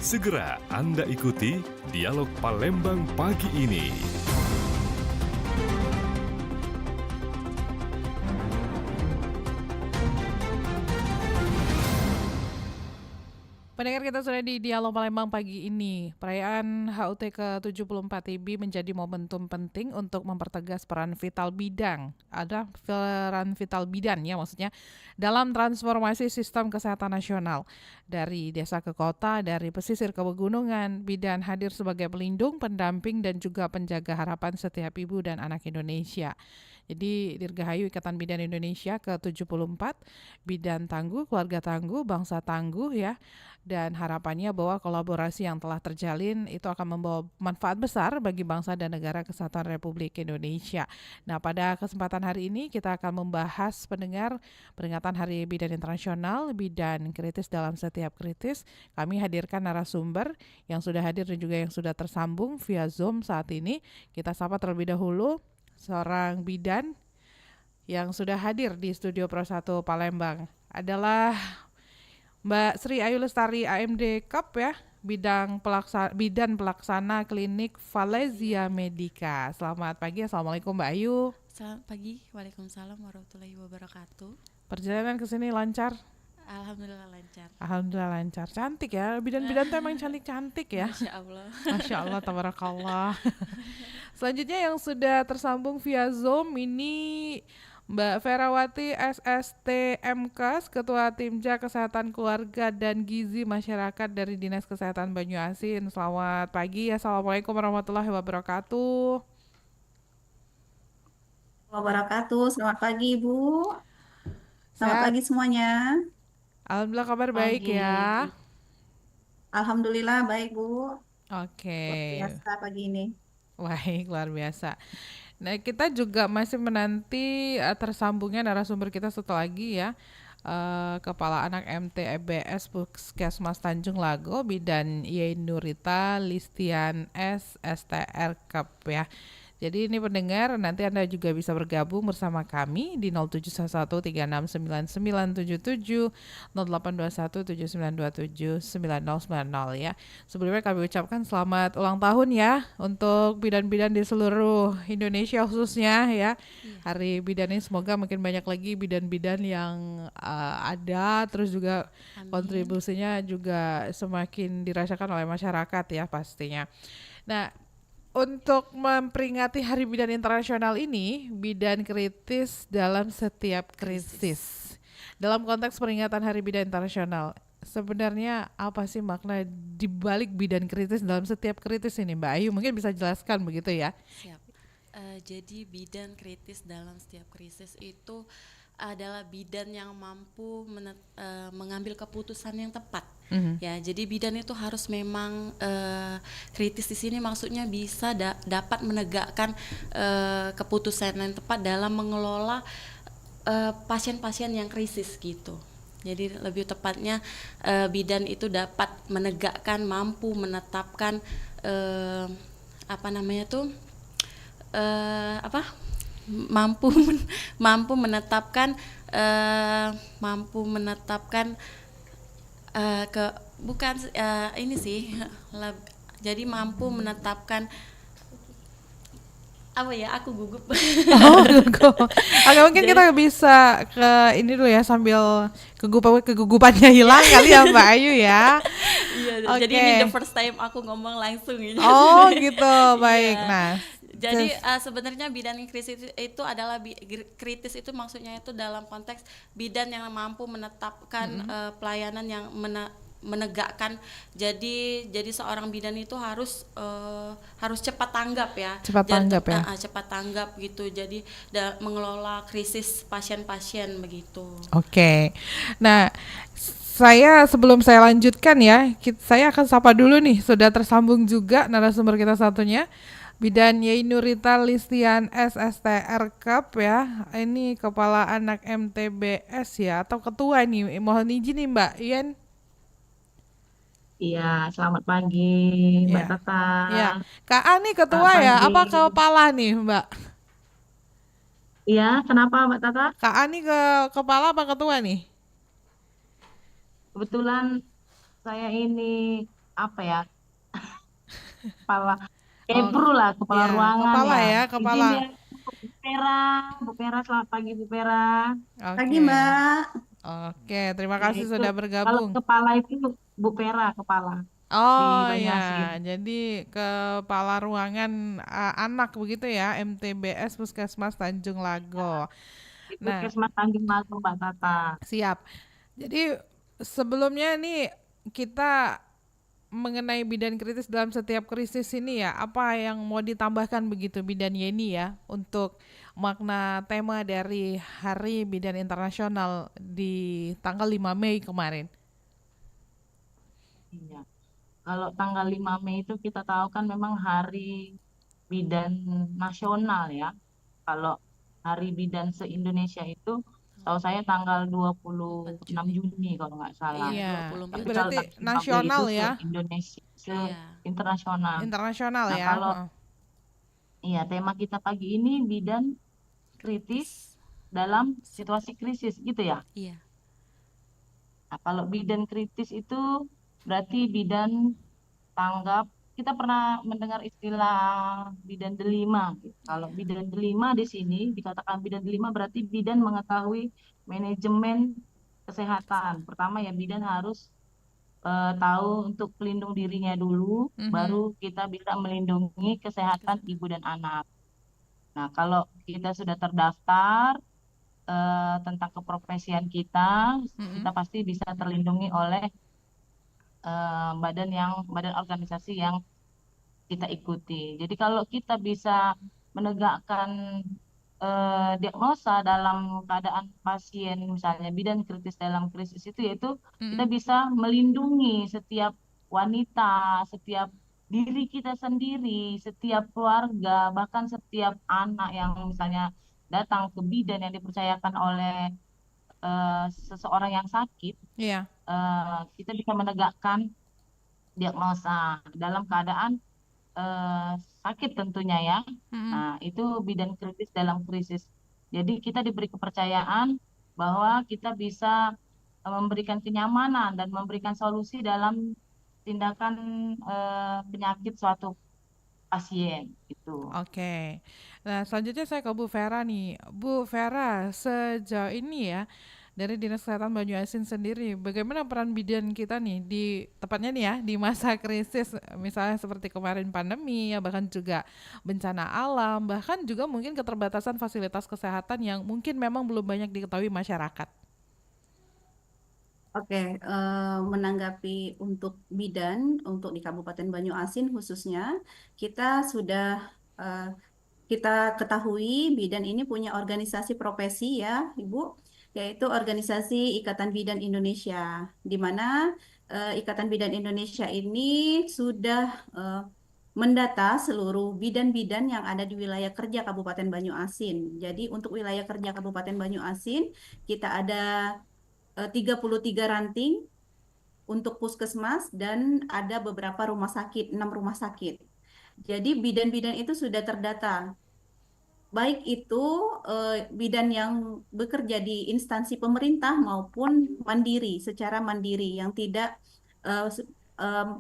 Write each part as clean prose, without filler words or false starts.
Segera Anda ikuti Dialog Palembang pagi ini. Pendengar, kita sudah di Dialog Palembang pagi ini. Perayaan HUT ke-74 TIBI menjadi momentum penting untuk mempertegas peran vital bidang. Ada peran vital bidan ya maksudnya dalam transformasi sistem kesehatan nasional. Dari desa ke kota, dari pesisir ke pegunungan, bidan hadir sebagai pelindung, pendamping dan juga penjaga harapan setiap ibu dan anak Indonesia. Jadi Dirgahayu Ikatan Bidan Indonesia ke-74, bidan tangguh, keluarga tangguh, bangsa tangguh ya. Dan harapannya bahwa kolaborasi yang telah terjalin itu akan membawa manfaat besar bagi bangsa dan negara kesatuan Republik Indonesia. Nah, pada kesempatan hari ini kita akan membahas pendengar peringatan Hari Bidan Internasional, bidan kritis dalam setiap kritis. Kami hadirkan narasumber yang sudah hadir dan juga yang sudah tersambung via Zoom saat ini. Kita sapa terlebih dahulu seorang bidan yang sudah hadir di Studio Pro 1 Palembang adalah Mbak Sri Ayu Lestari AMD Cup ya, bidan pelaksana klinik Valesia Medica. Selamat pagi, Assalamualaikum Mbak Ayu. Selamat pagi, Waalaikumsalam warahmatullahi wabarakatuh. Perjalanan ke sini lancar? Alhamdulillah lancar. Alhamdulillah lancar. Cantik ya, bidan-bidan tuh emang cantik ya. Masya Allah. Masya Allah, tabarakallah. Selanjutnya yang sudah tersambung via Zoom ini Mbak Ferawati SST MKes, Ketua Timja Kesehatan Keluarga dan Gizi Masyarakat dari Dinas Kesehatan Banyuasin. Selamat pagi, Assalamualaikum warahmatullahi wabarakatuh. Selamat pagi Ibu. Selamat pagi semuanya. Alhamdulillah kabar baik ya. Alhamdulillah baik Bu. Oke. Luar biasa pagi ini. Baik, luar biasa. Nah, kita juga masih menanti tersambungnya narasumber kita satu lagi ya. Kepala Anak MTBS Puskesmas Tanjung Lago, Bidan Yein Nurita Listian S STR Cup ya. Jadi ini pendengar, nanti Anda juga bisa bergabung bersama kami di 0711369977, 082179279090 ya. Sebelumnya kami ucapkan selamat ulang tahun ya untuk bidan-bidan di seluruh Indonesia khususnya ya. Hari bidan ini semoga makin banyak lagi bidan-bidan yang ada, terus juga Amin. Kontribusinya juga semakin dirasakan oleh masyarakat ya pastinya. Nah, untuk memperingati Hari Bidan Internasional ini, bidan kritis dalam setiap krisis. Dalam konteks peringatan Hari Bidan Internasional, sebenarnya apa sih makna dibalik bidan kritis dalam setiap kritis ini, Mbak Ayu? Mungkin bisa jelaskan begitu ya? Siap. Jadi bidan kritis dalam setiap krisis itu adalah bidan yang mampu mengambil keputusan yang tepat. Ya, jadi bidan itu harus memang kritis di sini maksudnya bisa dapat menegakkan keputusan yang tepat dalam mengelola pasien-pasien yang krisis gitu. Jadi lebih tepatnya bidan itu dapat menegakkan, mampu menetapkan mampu menetapkan jadi mampu menetapkan aku gugup. Oke, mungkin kita bisa ke ini dulu ya sambil kegugupannya hilang kali ya Mbak Ayu ya. Iya, jadi ini the first time aku ngomong langsung ini. Oh gitu, baik. Nah, jadi sebenarnya bidan kritis itu adalah kritis itu maksudnya itu dalam konteks bidan yang mampu menetapkan pelayanan yang menegakkan. Jadi seorang bidan itu harus cepat tanggap ya. Cepat tanggap gitu. Jadi mengelola krisis pasien-pasien begitu. Oke. Nah, sebelum saya lanjutkan ya, saya akan sapa dulu nih, sudah tersambung juga narasumber kita satunya. Bidan Yein Nurita Listian S STR Cup ya. Ini Kepala Anak MTBS ya, atau ketua nih. Mohon izin nih Mbak Yen. Iya, selamat pagi Mbak Tata. Ya, Kak Ani ketua ya, apa kepala nih Mbak? Iya, kenapa Mbak Tata? Kak Ani kepala apa ketua nih? Kebetulan saya ini apa ya, kepala Oh, Kebru lah, kepala ya, ruangan kepala ya. ya, Izin kepala. ya, Bu Pera. Bu Pera, selamat pagi Bu Pera. Pagi Oke. Mbak. Oke, terima Ya kasih itu, sudah kalau bergabung. kepala itu Bu Pera, kepala di Oh ya, Banyuasin. jadi kepala ruangan anak begitu ya, MTBS Puskesmas Tanjung Lago. Di Nah, Puskesmas Tanjung Lago, Mbak Tata. siap. Jadi sebelumnya nih kita mengenai bidan kritis dalam setiap krisis ini ya, apa yang mau ditambahkan begitu Bidan Yeni ya untuk makna tema dari Hari Bidan Internasional di tanggal 5 Mei kemarin? Iya. Kalau tanggal 5 Mei itu kita tahu kan memang Hari Bidan Nasional ya. Kalau Hari Bidan se-Indonesia itu tahu saya tanggal dua puluh 4 enam Juni. Juni kalau nggak salah. Iya, Iya, ini 24 Tapi kalau berarti Juni. tanggal 5 Mei itu nasional ya, se-Indonesia, Iya. se-internasional. internasional Nah, ya. kalau Heeh. iya tema kita pagi ini bidan kritis Kritis. dalam situasi krisis gitu ya. Iya. Nah, kalau bidan kritis itu berarti bidan tanggap. Kita pernah mendengar istilah bidan delima. Kalau Iya. bidan delima di sini dikatakan bidan delima berarti bidan mengetahui manajemen kesehatan. Pertama ya bidan harus tahu untuk pelindung dirinya dulu, Mhm. baru kita bisa melindungi kesehatan Kesehatan. ibu dan anak. Nah, kalau kita sudah terdaftar tentang keprofesian kita, kita Mhm. pasti bisa terlindungi oleh badan organisasi yang kita ikuti. Jadi kalau kita bisa menegakkan diagnosa dalam keadaan pasien, misalnya bidan kritis dalam krisis itu, yaitu kita Mhm. bisa melindungi setiap wanita, setiap diri kita sendiri, setiap keluarga, bahkan setiap anak yang misalnya datang ke bidan yang dipercayakan oleh seseorang yang sakit, Iya. kita bisa menegakkan diagnosa dalam keadaan eh, sakit tentunya ya. Mhm. Nah, itu bidan kritis dalam krisis. Jadi kita diberi kepercayaan bahwa kita bisa memberikan kenyamanan dan memberikan solusi dalam tindakan penyakit suatu pasien itu. Oke. Nah, selanjutnya saya ke Bu Vera nih. Bu Vera, sejauh ini ya, dari Dinas Kesehatan Banyuasin sendiri, bagaimana peran bidan kita nih di tepatnya nih ya di masa krisis, misalnya seperti kemarin pandemi ya, bahkan juga bencana alam, bahkan juga mungkin keterbatasan fasilitas kesehatan yang mungkin memang belum banyak diketahui masyarakat. Oke, menanggapi untuk bidan, untuk di Kabupaten Banyuasin khususnya, kita sudah eh, kita ketahui bidan ini punya organisasi profesi ya, Ibu, yaitu organisasi Ikatan Bidan Indonesia, di mana Ikatan Bidan Indonesia ini sudah eh, mendata seluruh bidan-bidan yang ada di wilayah kerja Kabupaten Banyuasin. Jadi untuk wilayah kerja Kabupaten Banyuasin, kita ada 33 ranting untuk puskesmas dan ada beberapa rumah sakit, 6 rumah sakit. Jadi bidan-bidan itu sudah terdata, baik itu bidan yang bekerja di instansi pemerintah maupun mandiri, secara mandiri yang tidak eh, se-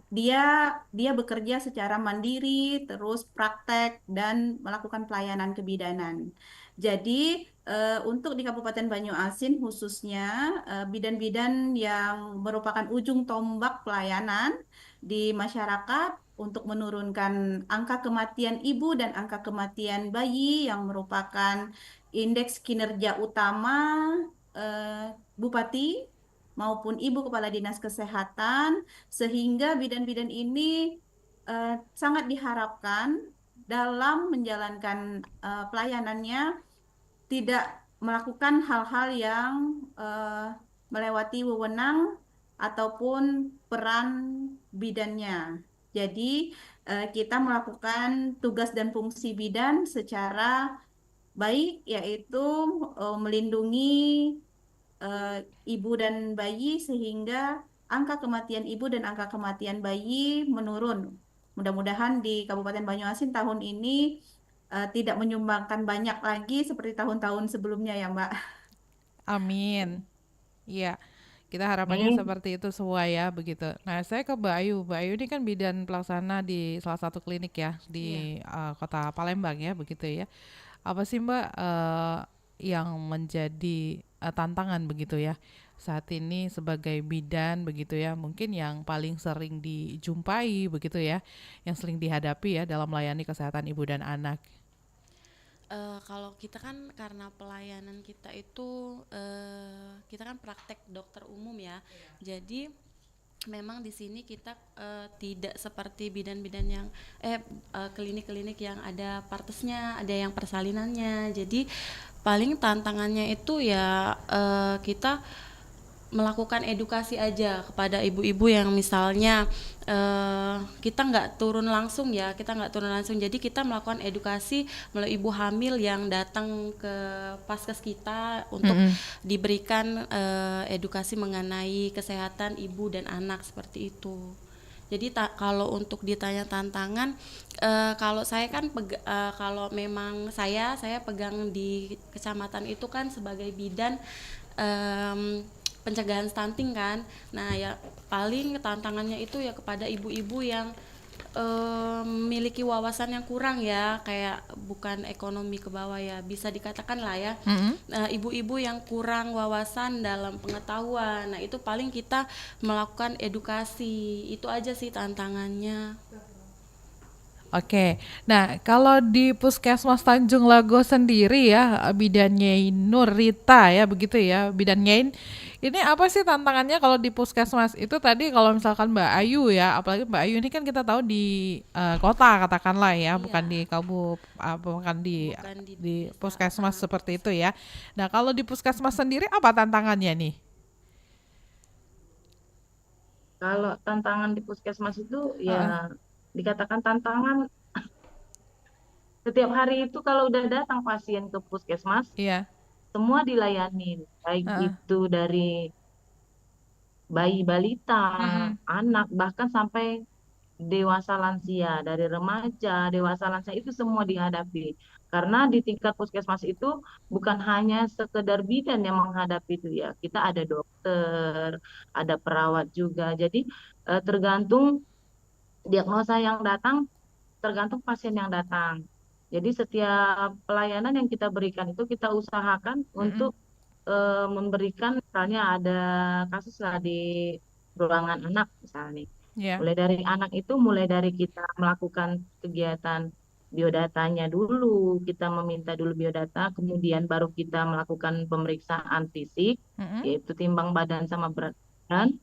dia dia bekerja secara mandiri, terus praktek dan melakukan pelayanan kebidanan. Jadi untuk di Kabupaten Banyuasin khususnya bidan-bidan yang merupakan ujung tombak pelayanan di masyarakat untuk menurunkan angka kematian ibu dan angka kematian bayi yang merupakan indeks kinerja utama Bupati maupun Ibu Kepala Dinas Kesehatan, sehingga bidan-bidan ini sangat diharapkan dalam menjalankan pelayanannya tidak melakukan hal-hal yang eh, melewati wewenang ataupun peran bidannya. Jadi, kita melakukan tugas dan fungsi bidan secara baik, yaitu melindungi eh, ibu dan bayi sehingga angka kematian ibu dan angka kematian bayi menurun. Mudah-mudahan di Kabupaten Banyuasin tahun ini tidak menyumbangkan banyak lagi seperti tahun-tahun sebelumnya ya, Mbak. Amin. Iya. Kita harapannya Nih, seperti itu semua ya, begitu. Nah, saya ke Mbak Ayu. Mbak Ayu ini kan bidan pelaksana di salah satu klinik ya Iya. di Kota Palembang ya, begitu ya. Apa sih Mbak yang menjadi tantangan begitu ya saat ini sebagai bidan begitu ya, mungkin yang paling sering dijumpai begitu ya, yang sering dihadapi ya dalam melayani kesehatan ibu dan anak. Kalau kita kan karena pelayanan kita itu kita kan praktek dokter umum ya. Jadi memang di sini kita tidak seperti bidan-bidan yang klinik-klinik yang ada partesnya, ada yang persalinannya. Jadi paling tantangannya itu ya kita melakukan edukasi aja kepada ibu-ibu yang misalnya kita nggak turun langsung ya, kita nggak turun langsung, jadi kita melakukan edukasi melalui ibu hamil yang datang ke paskes kita untuk diberikan edukasi mengenai kesehatan ibu dan anak seperti itu. Jadi kalau untuk ditanya tantangan, kalau saya kan kalau memang saya pegang di kecamatan itu kan sebagai bidan pencegahan stunting kan. Nah ya paling tantangannya itu ya kepada ibu-ibu yang memiliki wawasan yang kurang ya, kayak bukan ekonomi ke bawah ya, bisa dikatakan lah ya. Ibu-ibu yang kurang wawasan dalam pengetahuan. Nah itu paling kita melakukan edukasi, itu aja sih tantangannya. Oke, nah kalau di Puskesmas Tanjung Lago sendiri ya, bidannya Nur Rita ya begitu ya, bidannya ini apa sih tantangannya kalau di Puskesmas itu tadi kalau misalkan Mbak Ayu ya, apalagi Mbak Ayu ini kan kita tahu di kota katakanlah ya, bukan Iya, di bukan di bukan di di desa. Puskesmas seperti itu ya. Nah kalau di Puskesmas sendiri apa tantangannya nih? kalau tantangan di puskesmas itu ya Heeh, dikatakan tantangan setiap hari itu kalau udah datang pasien ke puskesmas, iya, semua dilayanin, baik heeh, itu dari bayi balita, mm-mm, anak, bahkan sampai dewasa lansia, dari remaja, dewasa lansia itu semua dihadapi. Karena di tingkat puskesmas itu bukan hanya sekedar bidan yang menghadapi itu ya. Kita ada dokter, ada perawat juga. Jadi tergantung diagnosa yang datang, tergantung pasien yang datang. Jadi setiap pelayanan yang kita berikan itu kita usahakan mm-mm, untuk memberikan, misalnya ada kasus lah di ruangan anak misalnya. iya, Mulai dari anak itu, mulai dari kita melakukan kegiatan biodatanya dulu, kita meminta dulu biodata, kemudian baru kita melakukan pemeriksaan fisik, mm-mm, yaitu timbang badan sama berat badan,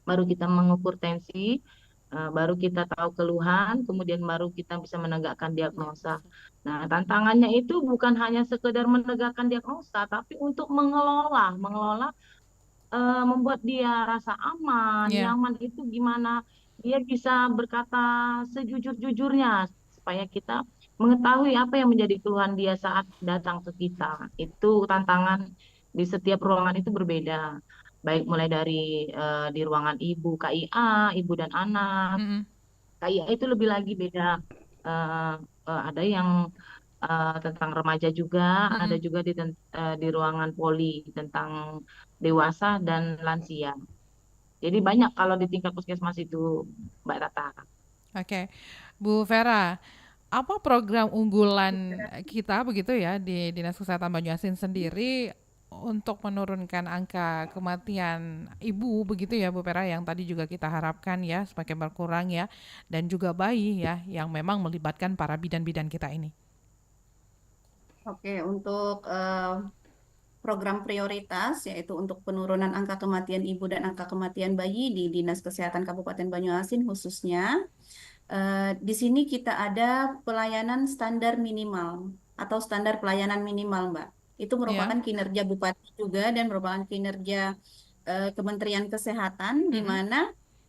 baru kita mengukur tensi, baru kita tahu keluhan, kemudian baru kita bisa menegakkan diagnosa. Diagnosa. Nah, tantangannya itu bukan hanya sekedar menegakkan diagnosa, tapi untuk mengelola membuat dia rasa aman, iya, nyaman itu gimana dia bisa berkata sejujur-jujurnya supaya kita mengetahui apa yang menjadi keluhan dia saat datang ke kita. Itu tantangan di setiap ruangan itu berbeda. Baik mulai dari di ruangan ibu, KIA, ibu dan anak. mm-mm, KIA itu lebih lagi beda. Eh, ada yang tentang remaja juga, ada mm-mm. juga di ruangan poli tentang dewasa dan lansia. Jadi banyak kalau di tingkat puskesmas itu, Mbak Tata. Oke, Bu Vera, apa program unggulan kita begitu ya di Dinas Kesehatan Banyuasin sendiri untuk menurunkan angka kematian ibu begitu ya Bu Vera yang tadi juga kita harapkan ya semakin berkurang ya dan juga bayi ya yang memang melibatkan para bidan-bidan kita ini. Oke, untuk program prioritas yaitu untuk penurunan angka kematian ibu dan angka kematian bayi di Dinas Kesehatan Kabupaten Banyuasin khususnya. Di sini kita ada pelayanan standar minimal atau standar pelayanan minimal, Mbak. Itu Ya, merupakan kinerja Bupati juga dan merupakan kinerja Kementerian Kesehatan di mm-mm, mana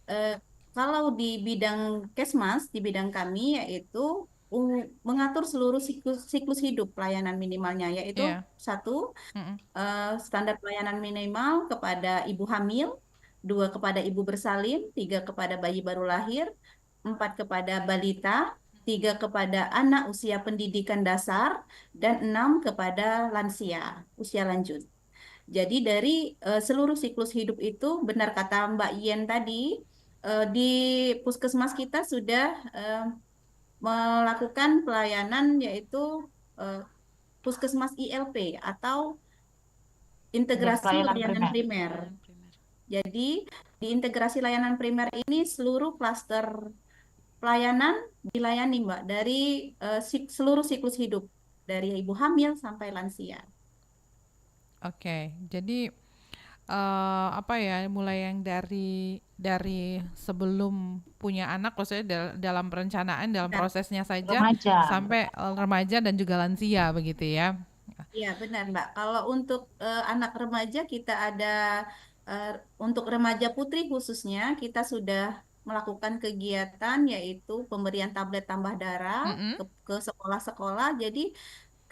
eh, kalau di bidang Kesmas, di bidang kami yaitu mengatur seluruh siklus hidup pelayanan minimalnya yaitu iya, satu mm-mm, standar pelayanan minimal kepada ibu hamil, dua kepada ibu bersalin, tiga kepada bayi baru lahir, empat kepada balita, tiga kepada anak usia pendidikan dasar, dan enam kepada lansia usia lanjut. Jadi dari seluruh siklus hidup itu, benar kata Mbak Yen tadi, di puskesmas kita sudah melakukan pelayanan yaitu eh, puskesmas ILP atau Ya, integrasi pelayanan layanan primer. primer. Pelayanan primer. Jadi di integrasi layanan primer ini seluruh klaster pelayanan dilayani Mbak dari seluruh siklus hidup dari ibu hamil sampai lansia. Oke, jadi apa ya, mulai yang dari sebelum punya anak, maksudnya dalam perencanaan, dalam Benar. prosesnya saja Remaja. sampai remaja dan juga lansia begitu ya. Iya, benar, Mbak. Kalau untuk anak remaja kita ada eh, untuk remaja putri khususnya kita sudah melakukan kegiatan yaitu pemberian tablet tambah darah Mm-mm. ke sekolah-sekolah. Jadi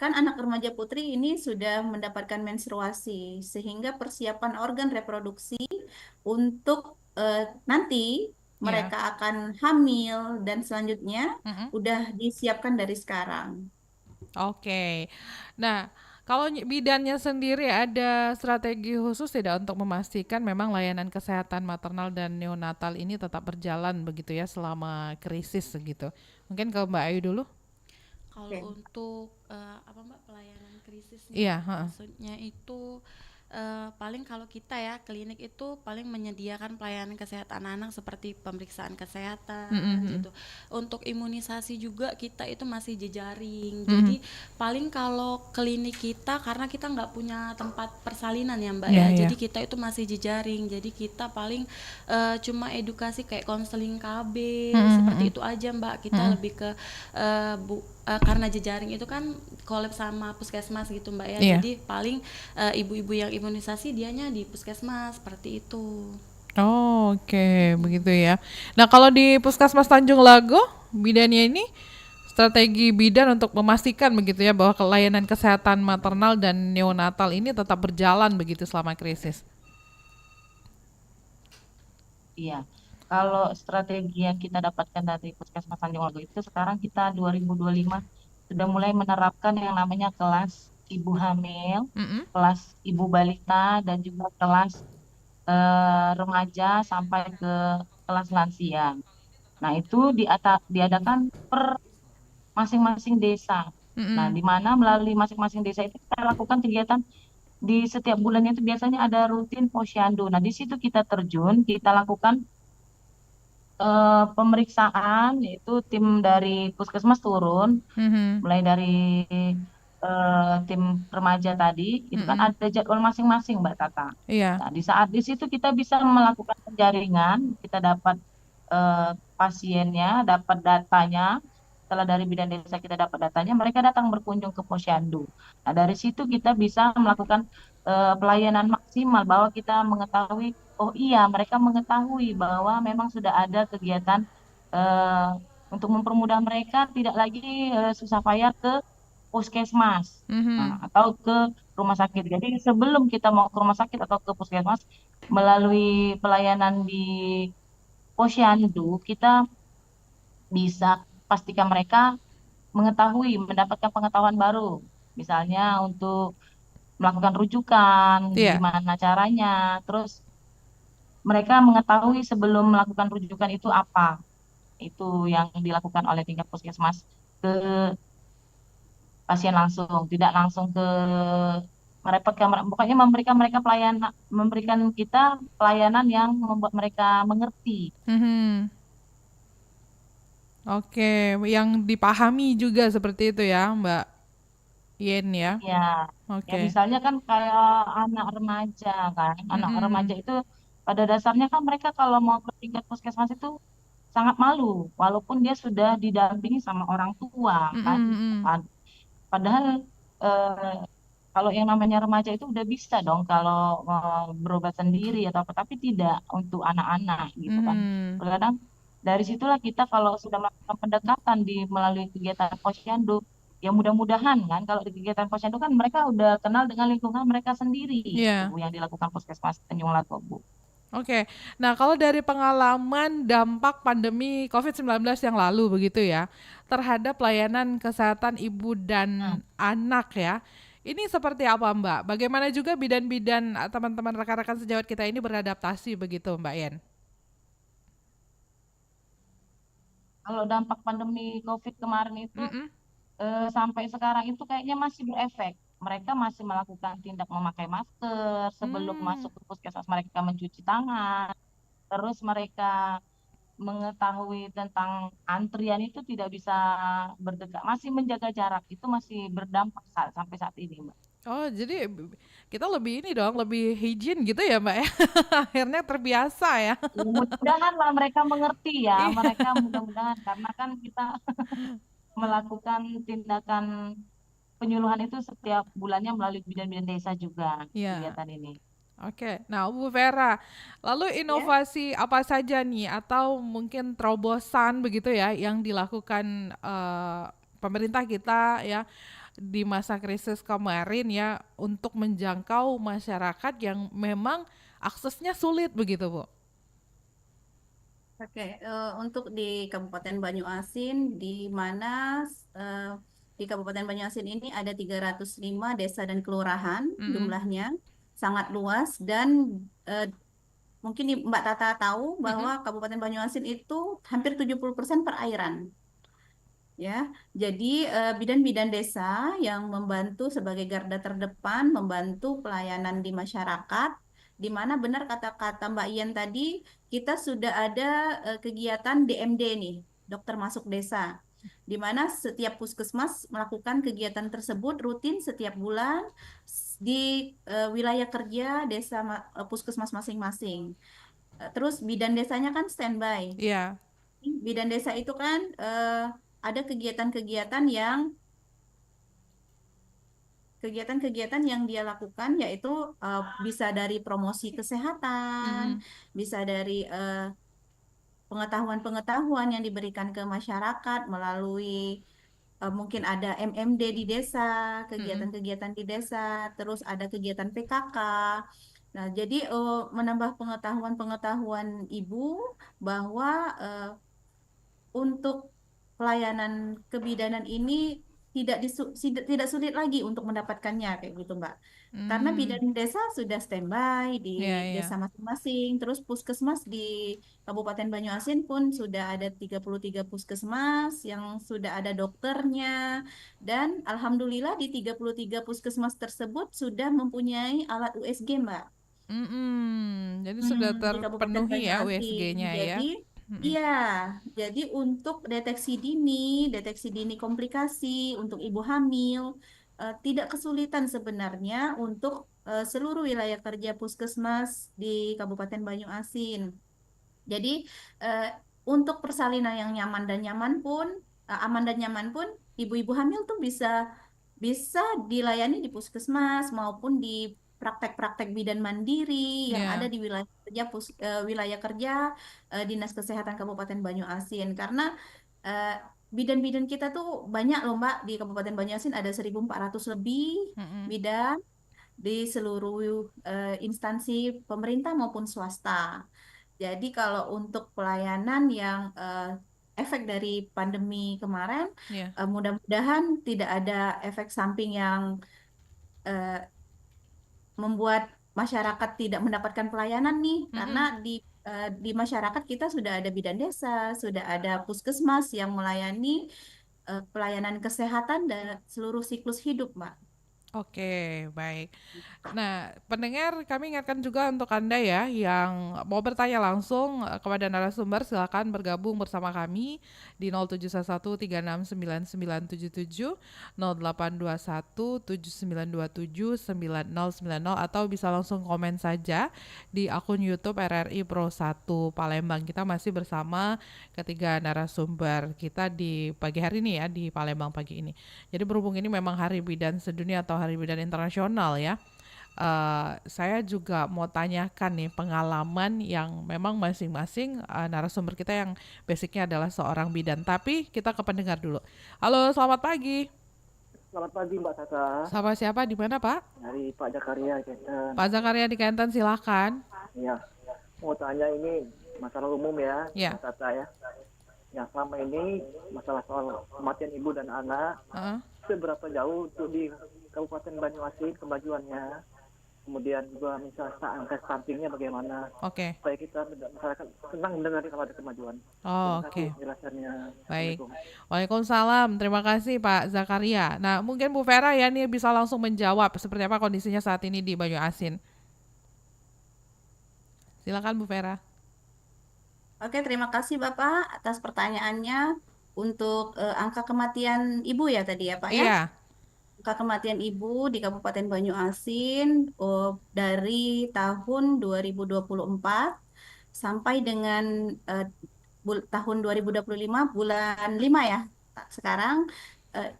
kan anak remaja putri ini sudah mendapatkan menstruasi sehingga persiapan organ reproduksi untuk nanti Iya. mereka akan hamil dan selanjutnya Mm-mm. udah disiapkan dari sekarang. Oke. Nah, kalau bidannya sendiri ada strategi khusus tidak untuk memastikan memang layanan kesehatan maternal dan neonatal ini tetap berjalan begitu ya selama krisis gitu. Mungkin ke Mbak Ayu dulu. Kalau Oke. untuk apa Mbak, pelayanan krisisnya Iya, heeh. maksudnya itu paling kalau kita ya klinik itu paling menyediakan pelayanan kesehatan anak seperti pemeriksaan kesehatan Mm-mm. gitu. Untuk imunisasi juga kita itu masih jejaring. Mhm. Jadi paling kalau klinik kita karena kita nggak punya tempat persalinan ya Mbak Iya, ya. iya. Jadi kita itu masih jejaring. Jadi kita paling cuma edukasi kayak konseling KB seperti itu aja Mbak. Kita lebih ke karena jejaring itu kan collab sama puskesmas gitu Mbak ya. Iya. Jadi paling ibu-ibu yang imunisasi dianya di puskesmas seperti itu. Oh, oke, begitu ya. Nah, kalau di Puskesmas Tanjung Lago, bidannya ini strategi bidan untuk memastikan begitu ya bahwa layanan kesehatan maternal dan neonatal ini tetap berjalan begitu selama krisis. Iya. Kalau strategi yang kita dapatkan dari Puskesmas Tanjung Lago itu sekarang kita 2025 sudah mulai menerapkan yang namanya kelas ibu hamil, Mm-mm. kelas ibu balita, dan juga kelas remaja sampai ke kelas lansia. Nah, itu diadakan per masing-masing desa. Nah, Mm-mm. di mana melalui masing-masing desa itu kita lakukan kegiatan di setiap bulannya itu biasanya ada rutin posyandu. Nah, di situ kita terjun, kita lakukan pemeriksaan, yaitu tim dari puskesmas turun, Mhm. mulai dari tim remaja tadi, itu kan Mm-mm. ada jadwal masing-masing, Mbak Tata. Iya. Nah, di saat di situ kita bisa melakukan penjaringan, kita dapat pasiennya, dapat datanya. Setelah dari bidan desa kita dapat datanya, mereka datang berkunjung ke posyandu. Nah, dari situ kita bisa melakukan pelayanan maksimal bahwa kita mengetahui, oh iya, mereka mengetahui bahwa memang sudah ada kegiatan eh, untuk mempermudah mereka tidak lagi susah payah ke puskesmas, nah, Mhm. atau ke rumah sakit. Jadi sebelum kita mau ke rumah sakit atau ke puskesmas, melalui pelayanan di posyandu, kita bisa pastikan mereka mengetahui, mendapatkan pengetahuan baru. Misalnya untuk melakukan rujukan, Iya. gimana caranya, terus mereka mengetahui sebelum melakukan rujukan itu apa. Itu yang dilakukan oleh tingkat puskesmas ke pasien langsung, tidak langsung ke merepotkan, pokoknya memberikan mereka pelayanan, memberikan kita pelayanan yang membuat mereka mengerti. Mhm. Oke, yang dipahami juga seperti itu ya, Mbak Yen ya. Ya, ya Oke. misalnya kan kayak anak remaja kan, anak remaja Mhm. itu pada dasarnya kan mereka kalau mau ke tingkat puskesmas itu sangat malu, walaupun dia sudah didampingi sama orang tua kan. Mhm. Mhm. Padahal kalau yang namanya remaja itu udah bisa dong kalau berobat sendiri atau apa, tapi tidak untuk anak-anak gitu kan. Mhm. Terkadang dari situlah kita kalau sudah melakukan pendekatan di melalui kegiatan posyandu, ya mudah-mudahan kan kalau di kegiatan posyandu kan mereka udah kenal dengan lingkungan mereka sendiri itu Iya. yang dilakukan Puskesmas Tanjung Lago, Bu. Oke. Nah, kalau dari pengalaman dampak pandemi COVID-19 yang lalu begitu ya, terhadap layanan kesehatan ibu Hmm. dan anak ya, Ini seperti apa Mbak? Bagaimana juga bidan-bidan teman-teman rekan-rekan sejawat kita ini beradaptasi begitu Mbak Yen? Kalau dampak pandemi COVID kemarin itu Mm-mm. sampai sekarang itu kayaknya masih berefek. Mereka masih melakukan tindak memakai masker, sebelum Hmm. masuk ke puskesmas mereka mencuci tangan, terus mereka mengetahui tentang antrian itu tidak bisa berdekat, masih menjaga jarak, itu masih berdampak sampai saat ini, Mbak. Oh, jadi kita lebih ini dong, lebih hygiene gitu ya Mbak ya? Akhirnya terbiasa ya. Ya, mudah-mudahan lah mereka mengerti ya, Iya. mereka mudah-mudahan karena kan kita melakukan tindakan penyuluhan itu setiap bulannya melalui bidan-bidan desa juga Iya. kegiatan ini. Oke, nah Bu Vera, lalu Ya. inovasi apa saja nih atau mungkin terobosan begitu ya yang dilakukan pemerintah kita ya di masa krisis kemarin ya untuk menjangkau masyarakat yang memang aksesnya sulit begitu Bu? Oke, untuk di Kabupaten Banyuasin, di mana eh, di Kabupaten Banyuasin ini ada 305 desa dan kelurahan Mm-mm. jumlahnya, sangat luas dan eh, mungkin Mbak Tata tahu Mm-mm. bahwa Kabupaten Banyuasin itu hampir 70% perairan. Ya, jadi bidan-bidan desa yang membantu sebagai garda terdepan, membantu pelayanan di masyarakat, di mana benar kata-kata Mbak Ian tadi, kita sudah ada kegiatan DMD nih, dokter masuk desa, di mana setiap puskesmas melakukan kegiatan tersebut rutin setiap bulan di wilayah kerja desa puskesmas masing-masing. Terus bidan desanya kan standby. Iya. Bidan desa itu kan ada kegiatan-kegiatan yang dia lakukan yaitu bisa dari promosi kesehatan, Mm-mm. bisa dari pengetahuan-pengetahuan yang diberikan ke masyarakat melalui mungkin ada MMD di desa, Mm-mm. kegiatan-kegiatan di desa, terus ada kegiatan PKK. Nah, jadi menambah pengetahuan-pengetahuan ibu bahwa untuk pelayanan kebidanan ini tidak sulit lagi untuk mendapatkannya kayak gitu Mbak. Karena Mm. bidan desa sudah standby di Iya, iya. desa masing-masing, terus puskesmas di Kabupaten Banyuasin pun sudah ada 33 puskesmas yang sudah ada dokternya dan alhamdulillah di 33 puskesmas tersebut sudah mempunyai alat USG Mbak. Mm-mm. Jadi sudah Di Kabupaten terpenuhi ya Banyuasin. USG-nya ya. Jadi, Mm-mm. iya, jadi untuk deteksi dini komplikasi untuk ibu hamil, tidak kesulitan sebenarnya untuk seluruh wilayah kerja puskesmas di Kabupaten Banyuasin. Jadi, eh, untuk persalinan yang aman dan nyaman pun, ibu-ibu hamil tuh bisa bisa dilayani di puskesmas maupun di praktek-praktek bidan mandiri yang ada Ya. di wilayah kerja Dinas Kesehatan Kabupaten Banyuasin karena eh, bidan-bidan kita tuh banyak loh Mbak di Kabupaten Banyuasin ada 1.400 lebih Mm-mm. bidan di seluruh instansi pemerintah maupun swasta. Jadi kalau untuk pelayanan yang efek dari pandemi kemarin, Ya. mudah-mudahan tidak ada efek samping yang eh, membuat masyarakat tidak mendapatkan pelayanan nih, karena Mm-mm. di masyarakat kita sudah ada bidan desa, sudah ada puskesmas yang melayani pelayanan kesehatan dan seluruh siklus hidup, Mbak. Oke, baik. Nah, pendengar kami ingatkan juga untuk Anda ya yang mau bertanya langsung kepada narasumber silakan bergabung bersama kami di 0711369977, 082179279090 atau bisa langsung komen saja di akun YouTube RRI Pro 1 Palembang. Kita masih bersama ketiga narasumber kita di pagi hari ini ya di Palembang pagi ini. Jadi berhubung ini memang Hari Bidan Sedunia atau Hari Bidan Internasional ya. Saya juga mau tanyakan nih pengalaman yang memang masing-masing narasumber kita yang basicnya adalah seorang bidan. Tapi kita ke pendengar dulu. Halo, selamat pagi. Selamat pagi Mbak Tata, Sama siapa di mana Pak? dari Pak Jakaria Kenten. Pak Zakaria di Kenten silahkan. Ya, mau tanya ini masalah umum ya, Ya. Mbak Tata ya. yang selama ini masalah soal kematian ibu dan anak Heeh. seberapa jauh untuk di Kabupaten Banyuasin kemajuannya, kemudian juga misalnya angka stuntingnya bagaimana, Oke. supaya kita masyarakat senang mendengar kalau ada kemajuan. Oh, Terima oke. kasih penjelasannya. Baik. Assalamualaikum. Waalaikumsalam. Terima kasih Pak Zakaria. Nah, mungkin Bu Vera ya nih bisa langsung menjawab seperti apa kondisinya saat ini di Banyu Asin. Silakan Bu Vera. Oke, terima kasih Bapak atas pertanyaannya. Untuk angka kematian ibu ya tadi ya Pak ya. Iya. Angka kematian ibu di Kabupaten Banyuasin dari tahun 2024 sampai dengan tahun 2025 bulan 5 ya. Sekarang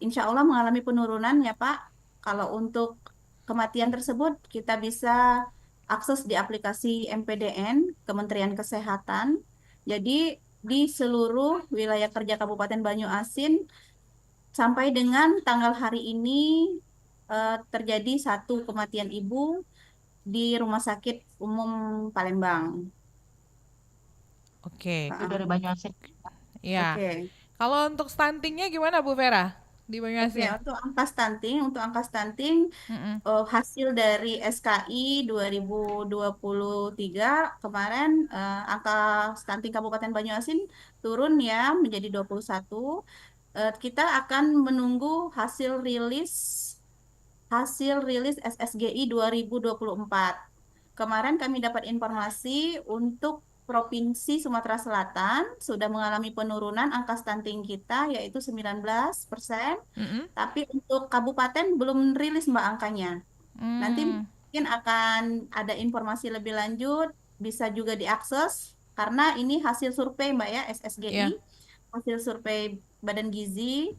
insya Allah mengalami penurunan ya Pak. Kalau untuk kematian tersebut kita bisa akses di aplikasi MPDN Kementerian Kesehatan. Jadi di seluruh wilayah kerja Kabupaten Banyuasin sampai dengan tanggal hari ini terjadi satu kematian ibu di Rumah Sakit Umum Palembang. Oke. Itu dari Banyuasin. Iya. Oke. Kalau untuk stuntingnya gimana Bu Vera di Banyu Oke, Asin? untuk angka stunting Mm-mm. hasil dari SKI 2023 kemarin angka stunting Kabupaten Banyuasin turun ya menjadi 21. Kita akan menunggu hasil rilis SSGI 2024. Kemarin kami dapat informasi untuk Provinsi Sumatera Selatan sudah mengalami penurunan angka stunting kita yaitu 19%, Mm-mm. tapi untuk kabupaten belum rilis Mbak angkanya. Nanti Mm. mungkin akan ada informasi lebih lanjut, bisa juga diakses karena ini hasil survei Mbak ya, SSGI, Iya. hasil survei Badan Gizi.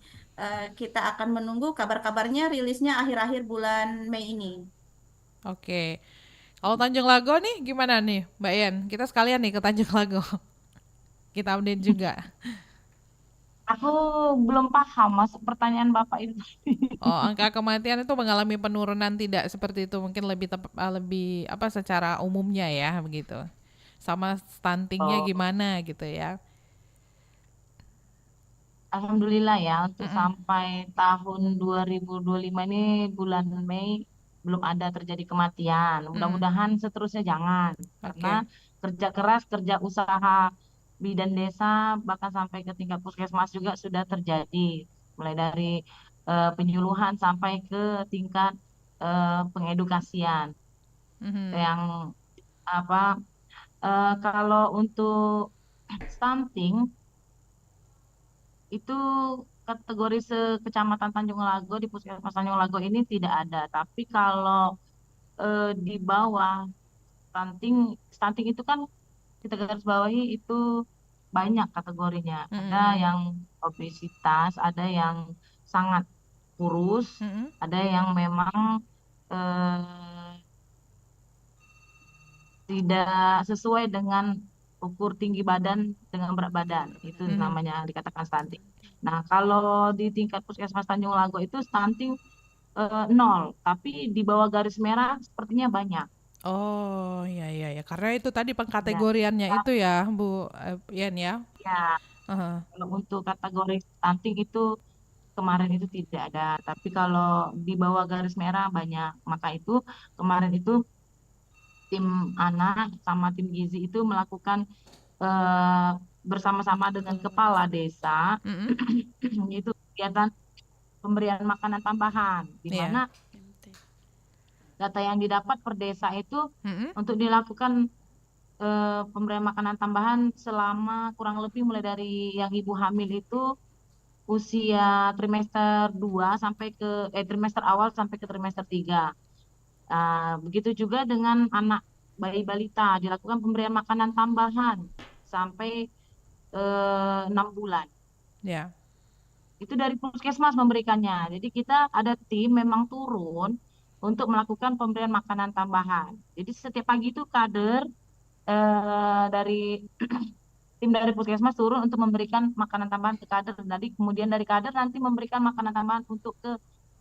Kita akan menunggu kabar-kabarnya rilisnya akhir-akhir bulan Mei ini. Oke. Kalau Tanjung Lago nih gimana nih Mbak Yen? Kita sekalian nih ke Tanjung Lago. Kita update juga. Aku belum paham masuk pertanyaan Bapak itu. Oh, angka kematian itu mengalami penurunan tidak seperti itu, mungkin lebih apa secara umumnya ya begitu. Sama stuntingnya Oh, gimana gitu ya. Alhamdulillah ya untuk Mm-mm. sampai tahun 2025 ini bulan Mei belum ada terjadi kematian. Mm-mm. Mudah-mudahan seterusnya jangan karena Oke. kerja keras, kerja usaha bidan desa bahkan sampai ke tingkat puskesmas juga sudah terjadi. Mulai dari penyuluhan sampai ke tingkat pengedukasian Mhm. yang apa kalau untuk stunting itu kategori sekecamatan Tanjung Lago di Puskesmas Tanjung Lago ini tidak ada. Tapi kalau di bawah stunting, stunting itu kan kita garis bawahi itu banyak kategorinya. Ada Mm-mm. yang obesitas, ada yang sangat kurus, Mm-mm. ada yang memang eh, tidak sesuai dengan ukur tinggi badan dengan berat badan. Itu Mhm. namanya dikatakan stunting. Nah, kalau di tingkat Puskesmas Tanjung Lago itu stunting nol, tapi di bawah garis merah sepertinya banyak. Oh, iya iya ya. Karena itu tadi Ya, pengkategoriannya itu tapi ya, Bu Yen ya. ya Heeh. kalau untuk kategori stunting itu kemarin itu tidak ada, tapi kalau di bawah garis merah banyak. Maka itu kemarin itu tim anak sama tim gizi itu melakukan eh, bersama-sama dengan kepala desa Mm-mm. itu kegiatan pemberian makanan tambahan, di mana Iya. data yang didapat per desa itu Mm-mm. untuk dilakukan pemberian makanan tambahan selama kurang lebih mulai dari yang ibu hamil itu usia trimester 2 sampai ke trimester awal sampai ke trimester 3. Begitu juga dengan anak bayi balita dilakukan pemberian makanan tambahan sampai 6 bulan. Ya. Itu dari puskesmas memberikannya. Jadi kita ada tim memang turun untuk melakukan pemberian makanan tambahan. Jadi setiap pagi itu kader dari tim dari puskesmas turun untuk memberikan makanan tambahan ke kader. Jadi kemudian dari kader nanti memberikan makanan tambahan untuk ke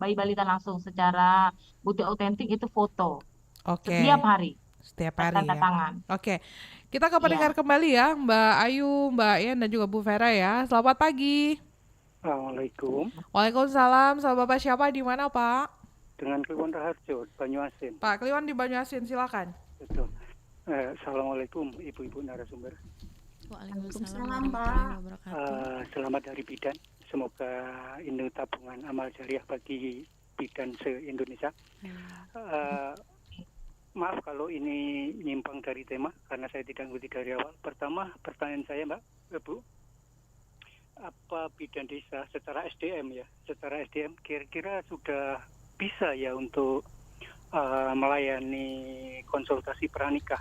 bayi balita langsung secara bukti autentik itu foto Oke. setiap hari. Setiap hari tanda ya. tangan. Oke, kita ke Iya. pendengar kembali ya, Mbak Ayu, Mbak Ian, dan juga Bu Vera ya. Selamat pagi. Assalamualaikum. Waalaikumsalam. Sama Bapak siapa di mana, Pak? Dengan Kliwon Raharjo, Banyuasin. Pak Kliwon di Banyuasin, silakan. Betul. Assalamualaikum Ibu-Ibu narasumber. Waalaikumsalam Waalaikumsalam, warahmatullahi Pak. wabarakatuh. Selamat Hari Bidan. Semoga ini tabungan amal jariah bagi bidan se-Indonesia. Maaf kalau ini nyimpang dari tema karena saya tidak ngerti dari awal. Pertama, pertanyaan saya Mbak, Bu, apa bidan desa secara SDM ya, secara SDM kira-kira sudah bisa ya untuk melayani konsultasi pranikah?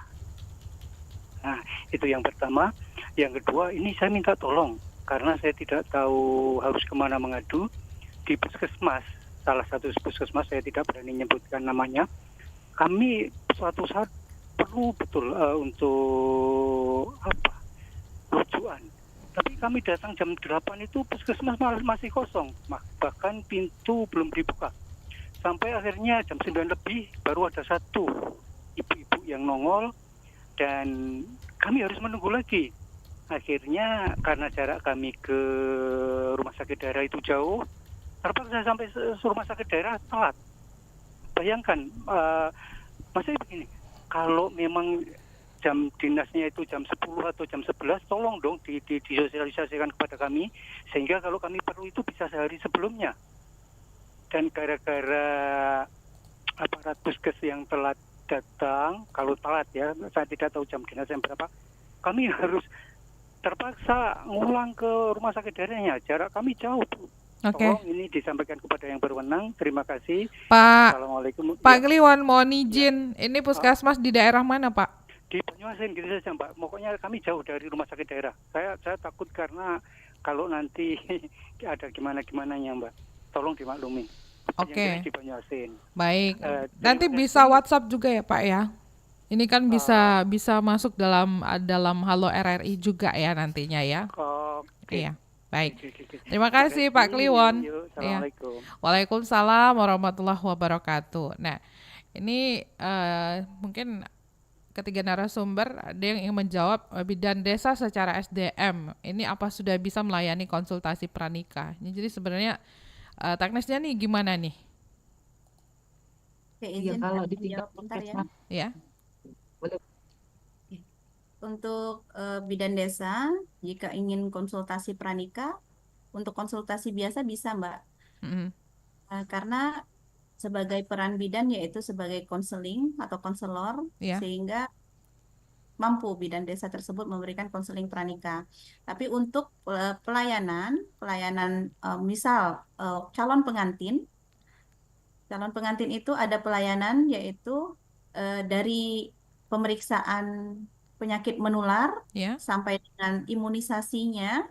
Nah, itu yang pertama. Yang kedua, ini saya minta tolong karena saya tidak tahu harus kemana mengadu di puskesmas. Salah satu puskesmas, saya tidak berani menyebutkan namanya. Kami suatu saat perlu betul untuk rujukan. Tapi kami datang jam 8 itu puskesmas masih kosong, bahkan pintu belum dibuka. Sampai akhirnya jam 9 lebih baru ada satu ibu-ibu yang nongol dan kami harus menunggu lagi. Akhirnya karena jarak kami ke rumah sakit daerah itu jauh, terpaksa sampai rumah sakit daerah telat. Bayangkan, maksudnya begini, kalau memang jam dinasnya itu jam 10 atau jam 11, tolong dong disosialisasikan kepada kami, sehingga kalau kami perlu itu bisa sehari sebelumnya. Dan gara-gara aparat puskes yang telat datang, kalau telat ya, saya tidak tahu jam dinasnya berapa, kami harus terpaksa ngulang ke rumah sakit daerahnya. Jarak kami jauh, Bu. Oke. Tolong ini disampaikan kepada yang berwenang. Terima kasih. Pak Assalamualaikum. Pak Ya. Kliwon, mohon izin. Ini puskesmas di daerah mana, Pak? Di Banyuasin gitu saja Mbak. Pokoknya kami jauh dari rumah sakit daerah. Saya takut karena kalau nanti ada gimana-gimananya Mbak. Tolong dimaklumi. Oke. Yang jelas di Banyuasin. Baik. Terima Nanti kasih. bisa WhatsApp juga ya, Pak ya. Ini kan bisa masuk dalam Halo RRI juga ya nantinya ya. Oke. Iya. Baik. Oke. Terima kasih Pak Kliwon. Yuk, Iya. Assalamualaikum. Waalaikumsalam warahmatullahi wabarakatuh. Nah, ini mungkin ketiga narasumber ada yang ingin menjawab bidan desa secara SDM. Ini apa sudah bisa melayani konsultasi pranikah? Ini jadi sebenarnya teknisnya nih gimana nih? Oke, Iya, izin kalau kami di tingkat menjawab bentar ya. puskesmas Ya. boleh. Untuk bidan desa, jika ingin konsultasi pranikah, untuk konsultasi biasa bisa, Mbak. Mm-mm. Karena sebagai peran bidan yaitu sebagai konseling atau konselor, Ya. sehingga mampu bidan desa tersebut memberikan konseling pranikah. Tapi untuk pelayanan misal calon pengantin itu ada pelayanan yaitu dari pemeriksaan penyakit menular Ya. sampai dengan imunisasinya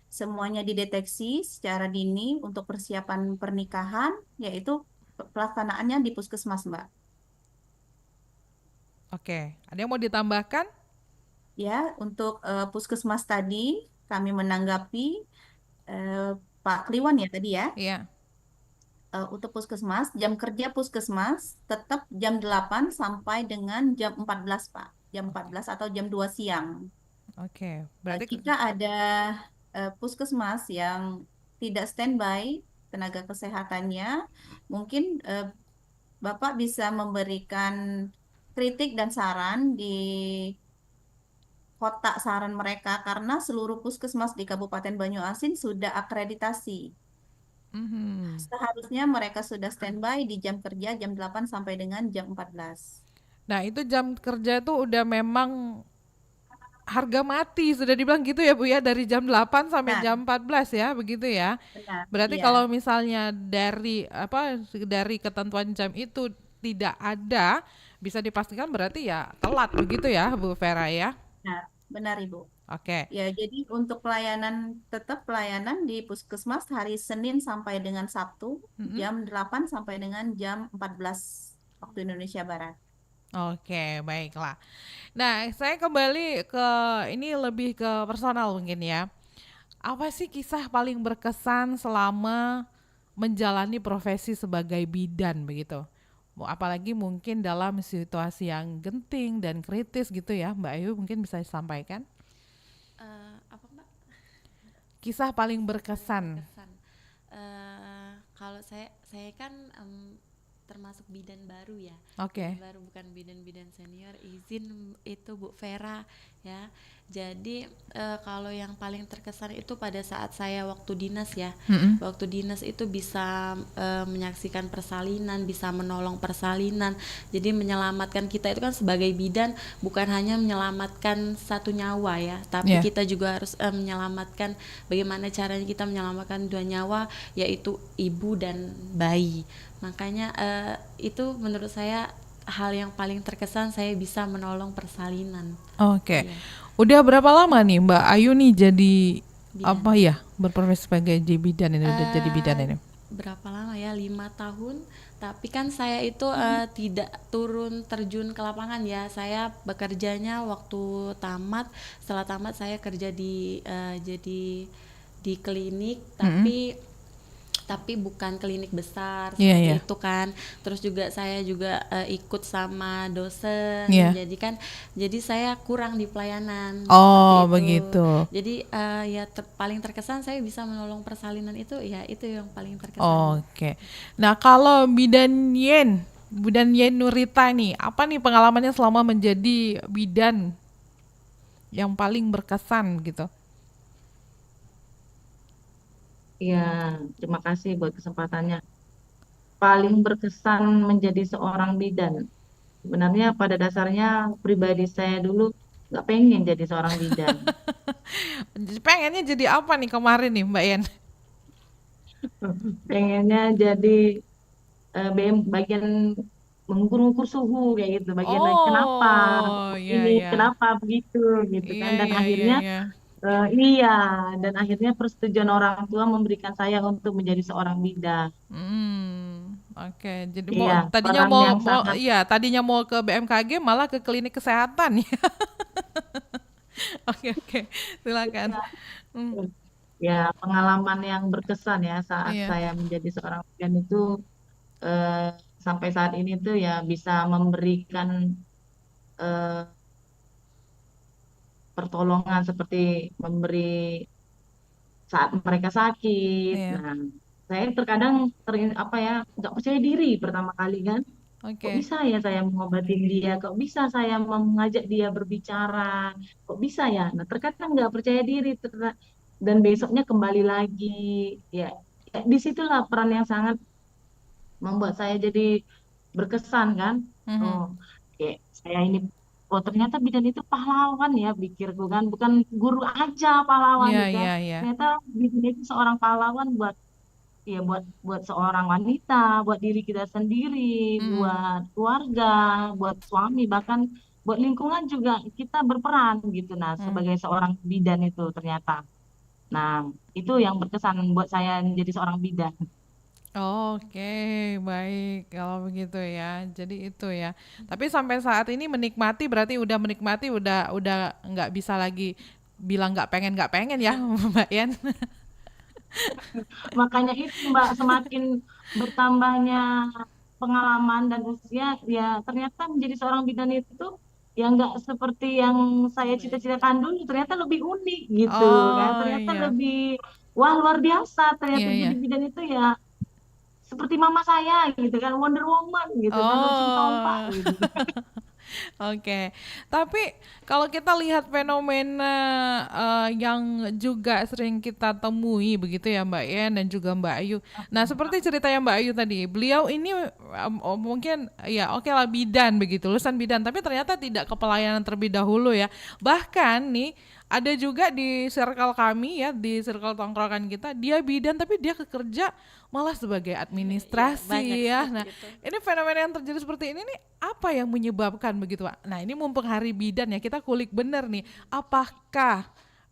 semuanya dideteksi secara dini untuk persiapan pernikahan, yaitu pelaksanaannya di puskesmas, Mbak. Oke. Ada yang mau ditambahkan? Ya, untuk puskesmas tadi kami menanggapi Pak Kliwon ya tadi ya. Iya. Untuk puskesmas, jam kerja puskesmas tetap jam 8 sampai dengan jam 14, Pak. Jam 14 atau jam 2 siang. Oke. Berarti Jika ada puskesmas yang tidak standby tenaga kesehatannya, mungkin Bapak bisa memberikan kritik dan saran di kotak saran mereka karena seluruh puskesmas di Kabupaten Banyuasin sudah akreditasi. mhm. Seharusnya mereka sudah standby di jam kerja jam 8 sampai dengan jam 14. Nah, itu jam kerja itu udah memang harga mati sudah dibilang gitu ya Bu ya, dari jam 8 sampai Nah, jam 14 ya, begitu ya. benar. Berarti Iya, kalau misalnya dari ketentuan jam itu tidak ada, bisa dipastikan berarti ya telat begitu ya Bu Vera ya. benar Ibu. Oke. Ya, jadi untuk tetap pelayanan di puskesmas hari Senin sampai dengan Sabtu Mhm. jam 8 sampai dengan jam 14 waktu Indonesia Barat. Oke, baiklah. Nah, saya kembali ke ini lebih ke personal mungkin ya. Apa sih kisah paling berkesan selama menjalani profesi sebagai bidan begitu? apalagi mungkin dalam situasi yang genting dan kritis gitu ya, Mbak Ayu mungkin bisa disampaikan Apa Mbak? kisah paling berkesan. Berkesan. Kalau saya kan termasuk bidan baru ya. Oke. Bidan baru, bukan bidan-bidan senior. Izin itu Bu Vera ya. Jadi kalau yang paling terkesan itu pada saat saya waktu dinas ya. Waktu dinas itu bisa menyaksikan persalinan, bisa menolong persalinan. Jadi menyelamatkan, kita itu kan sebagai bidan bukan hanya menyelamatkan satu nyawa ya, tapi kita juga harus menyelamatkan, bagaimana caranya kita menyelamatkan 2 nyawa, yaitu ibu dan bayi. Makanya itu menurut saya hal yang paling terkesan, saya bisa menolong persalinan. Oke. Iya. Udah berapa lama nih Mbak Ayu nih jadi Bidan. apa ya, berprofesi sebagai bidan ini, udah jadi bidan ini? Berapa lama ya? 5 tahun. Tapi kan saya itu tidak turun terjun ke lapangan ya. Saya bekerjanya waktu tamat. Setelah tamat saya kerja jadi di klinik, tapi bukan klinik besar seperti itu kan. Terus juga saya juga ikut sama dosen. Jadi saya kurang di pelayanan. Oh begitu. Jadi ya paling terkesan saya bisa menolong persalinan itu, ya itu yang paling terkesan. Oke. Nah kalau bidan Yen Nurita nih, apa nih pengalamannya selama menjadi bidan yang paling berkesan gitu? Ya, terima kasih buat kesempatannya. Paling berkesan menjadi seorang bidan. Sebenarnya pada dasarnya pribadi saya dulu nggak pengen jadi seorang bidan. Pengennya jadi apa nih kemarin nih Mbak Yen? Pengennya jadi bagian mengukur-ukur suhu kayak gitu. Bagian kenapa ini, kenapa begitu gitu kan. Dan akhirnya iya, dan akhirnya persetujuan orang tua memberikan saya untuk menjadi seorang bidan. Oke, jadi Iya, tadinya mau ke BMKG malah ke klinik kesehatan ya. Oke, silakan. Ya, pengalaman yang berkesan ya saat saya menjadi seorang bidan itu sampai saat ini tuh ya bisa memberikan pertolongan seperti memberi saat mereka sakit. Nah, saya terkadang nggak percaya diri pertama kali kan. Kok bisa ya saya mengobatin dia? Kok bisa saya mengajak dia berbicara? Kok bisa ya? Nah, terkadang nggak percaya diri dan besoknya kembali lagi. Ya, disitulah peran yang sangat membuat saya jadi berkesan kan. Saya ini, oh ternyata bidan itu pahlawan ya, pikirku kan, bukan guru aja pahlawan gitu kan. Ternyata bidan itu seorang pahlawan buat seorang wanita, buat diri kita sendiri, buat keluarga, buat suami, bahkan buat lingkungan juga kita berperan gitu. Nah, sebagai seorang bidan itu ternyata. Nah, itu yang berkesan buat saya menjadi seorang bidan. Oke, baik kalau begitu ya. Jadi itu ya. Tapi sampai saat ini menikmati, berarti udah menikmati, udah nggak bisa lagi bilang nggak pengen ya, Mbak Yen. Makanya itu Mbak, semakin bertambahnya pengalaman dan usia, ya ternyata menjadi seorang bidan itu ya nggak seperti yang saya cita-citakan dulu. Ternyata lebih unik gitu kan. Ternyata lebih luar biasa. Ternyata jadi bidan itu ya seperti mama saya gitu kan, Wonder Woman gitu kan, ujung tombak gitu. Oke, tapi kalau kita lihat fenomena yang juga sering kita temui begitu ya Mbak Yen dan juga Mbak Ayu. Nah seperti ceritanya Mbak Ayu tadi, beliau ini mungkin ya oke lah bidan begitu, lulusan bidan, tapi ternyata tidak ke pelayanan terlebih dahulu ya. Bahkan nih ada juga di circle kami ya, di circle tongkrongan kita, dia bidan tapi dia kerja malah sebagai administrasi ya. Nah, ini fenomena yang terjadi seperti ini nih apa yang menyebabkan begitu, Pak? Nah, ini mumpung hari bidan ya, kita kulik bener nih. Apakah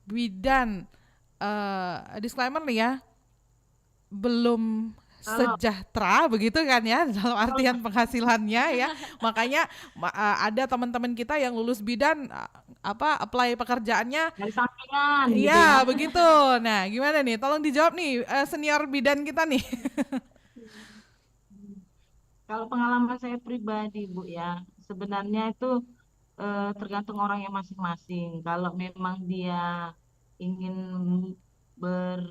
bidan disclaimer nih ya, belum sejahtera begitu kan ya, dalam artian penghasilannya ya. Makanya ada teman-teman kita yang lulus bidan apply pekerjaannya dari sampingan gitu ya begitu. Nah gimana nih, tolong dijawab nih senior bidan kita nih. Kalau pengalaman saya pribadi, Bu, ya, sebenarnya itu tergantung orangnya masing-masing. Kalau memang dia ingin ber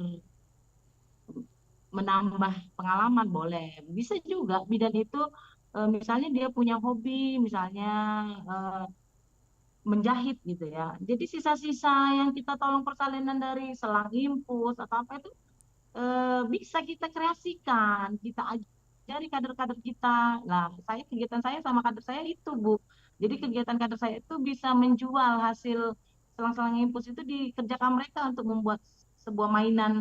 menambah pengalaman boleh. Bisa juga bidan itu misalnya dia punya hobi, misalnya eh, menjahit gitu ya. Jadi sisa-sisa yang kita tolong persalinan dari selang infus atau apa itu bisa kita kreasikan, kita ajari kader-kader kita. Nah, kegiatan saya sama kader saya itu, Bu. Jadi kegiatan kader saya itu bisa menjual hasil selang-selang infus itu dikerjakan mereka untuk membuat sebuah mainan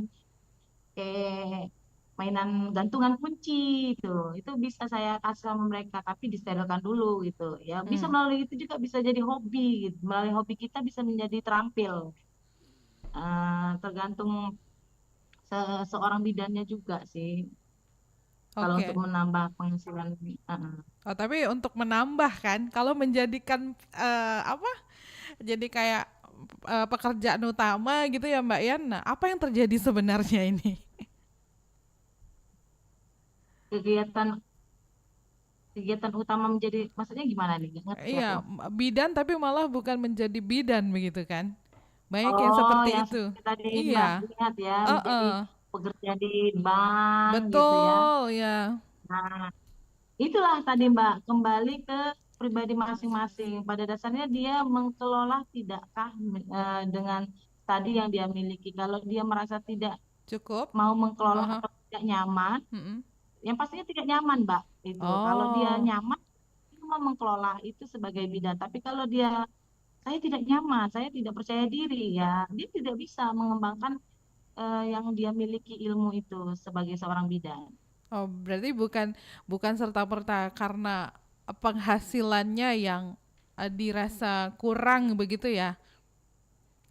kayak mainan gantungan kunci itu. Itu bisa saya kasih sama mereka, tapi disterilkan dulu gitu. Ya, bisa Hmm. melalui itu juga bisa jadi hobi gitu. Melalui hobi kita bisa menjadi terampil. Tergantung seorang bidannya juga sih. Kalau untuk Oke. menambah penghasilan, Oh, tapi untuk menambah kan, kalau menjadikan apa? Jadi kayak pekerjaan utama gitu ya Mbak Yan. Nah, apa yang terjadi sebenarnya ini? kegiatan kegiatan utama menjadi maksudnya gimana nih? Nggak ngerti Iya, aku. bidan tapi malah bukan menjadi bidan begitu kan? Banyak yang Oh, seperti yang itu. seperti tadi Mbak Iya, lihat ya, menjadi heeh, pekerja di bank gitu ya. betul ya. Nah, itulah tadi Mbak, kembali ke pribadi masing-masing. Pada dasarnya dia mengelola tidakkah dengan tadi yang dia miliki. Kalau dia merasa tidak Cukup. mau mengelola Aha, atau tidak nyaman, mm-mm. yang pastinya tidak nyaman, Mbak. Itu. Kalau dia Oh, nyaman, dia mau mengelola itu sebagai bidan. Tapi kalau dia saya tidak nyaman, saya tidak percaya diri, ya dia tidak bisa mengembangkan yang dia miliki ilmu itu sebagai seorang bidan. oh berarti bukan bukan serta-merta karena penghasilannya yang dirasa kurang begitu ya?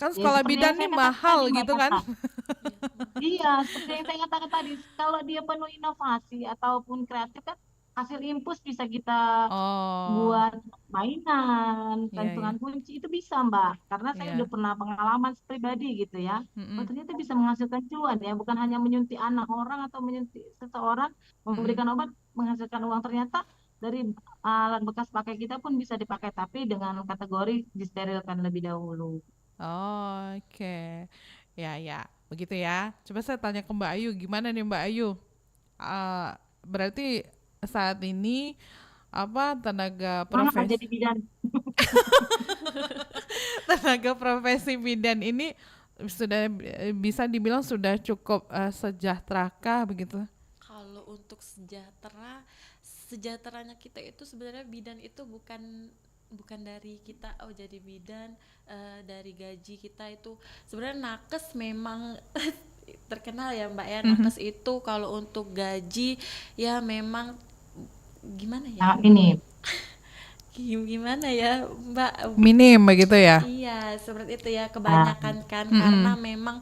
Kan Ya, sekolah seperti yang bidan nih saya katakan tadi, mahal Mbak gitu kan? Tata. Iya, seperti yang saya katakan tadi, kalau dia penuh inovasi ataupun kreatif kan hasil impus bisa kita Oh, buat mainan, iya iya, gantungan kunci itu bisa Mbak. Karena saya udah iya. pernah pengalaman pribadi gitu ya. Oh, Mm-mm, ternyata bisa menghasilkan cuan ya, bukan hanya menyuntik anak orang atau menyuntik seseorang, mm-mm. memberikan obat menghasilkan uang. Ternyata dari alat bekas pakai kita pun bisa dipakai, tapi dengan kategori disterilkan lebih dahulu. Oh, oke. Ya, ya. Begitu ya. Coba saya tanya ke Mbak Ayu, gimana nih Mbak Ayu? Eh, berarti saat ini apa Semangat jadi bidan. tenaga profesi bidan ini sudah bisa dibilang sudah cukup sejahterakah begitu? Kalau untuk sejahteranya kita itu sebenarnya bidan itu bukan bukan dari kita oh jadi bidan dari gaji kita itu sebenarnya nakes memang terkenal ya Mbak ya, Mhm. nakes itu kalau untuk gaji ya memang gimana ya, Nah, ini gimana ya Mbak. Minim begitu ya? Iya, seperti itu ya ah, kebanyakan kan karena Mm-mm. memang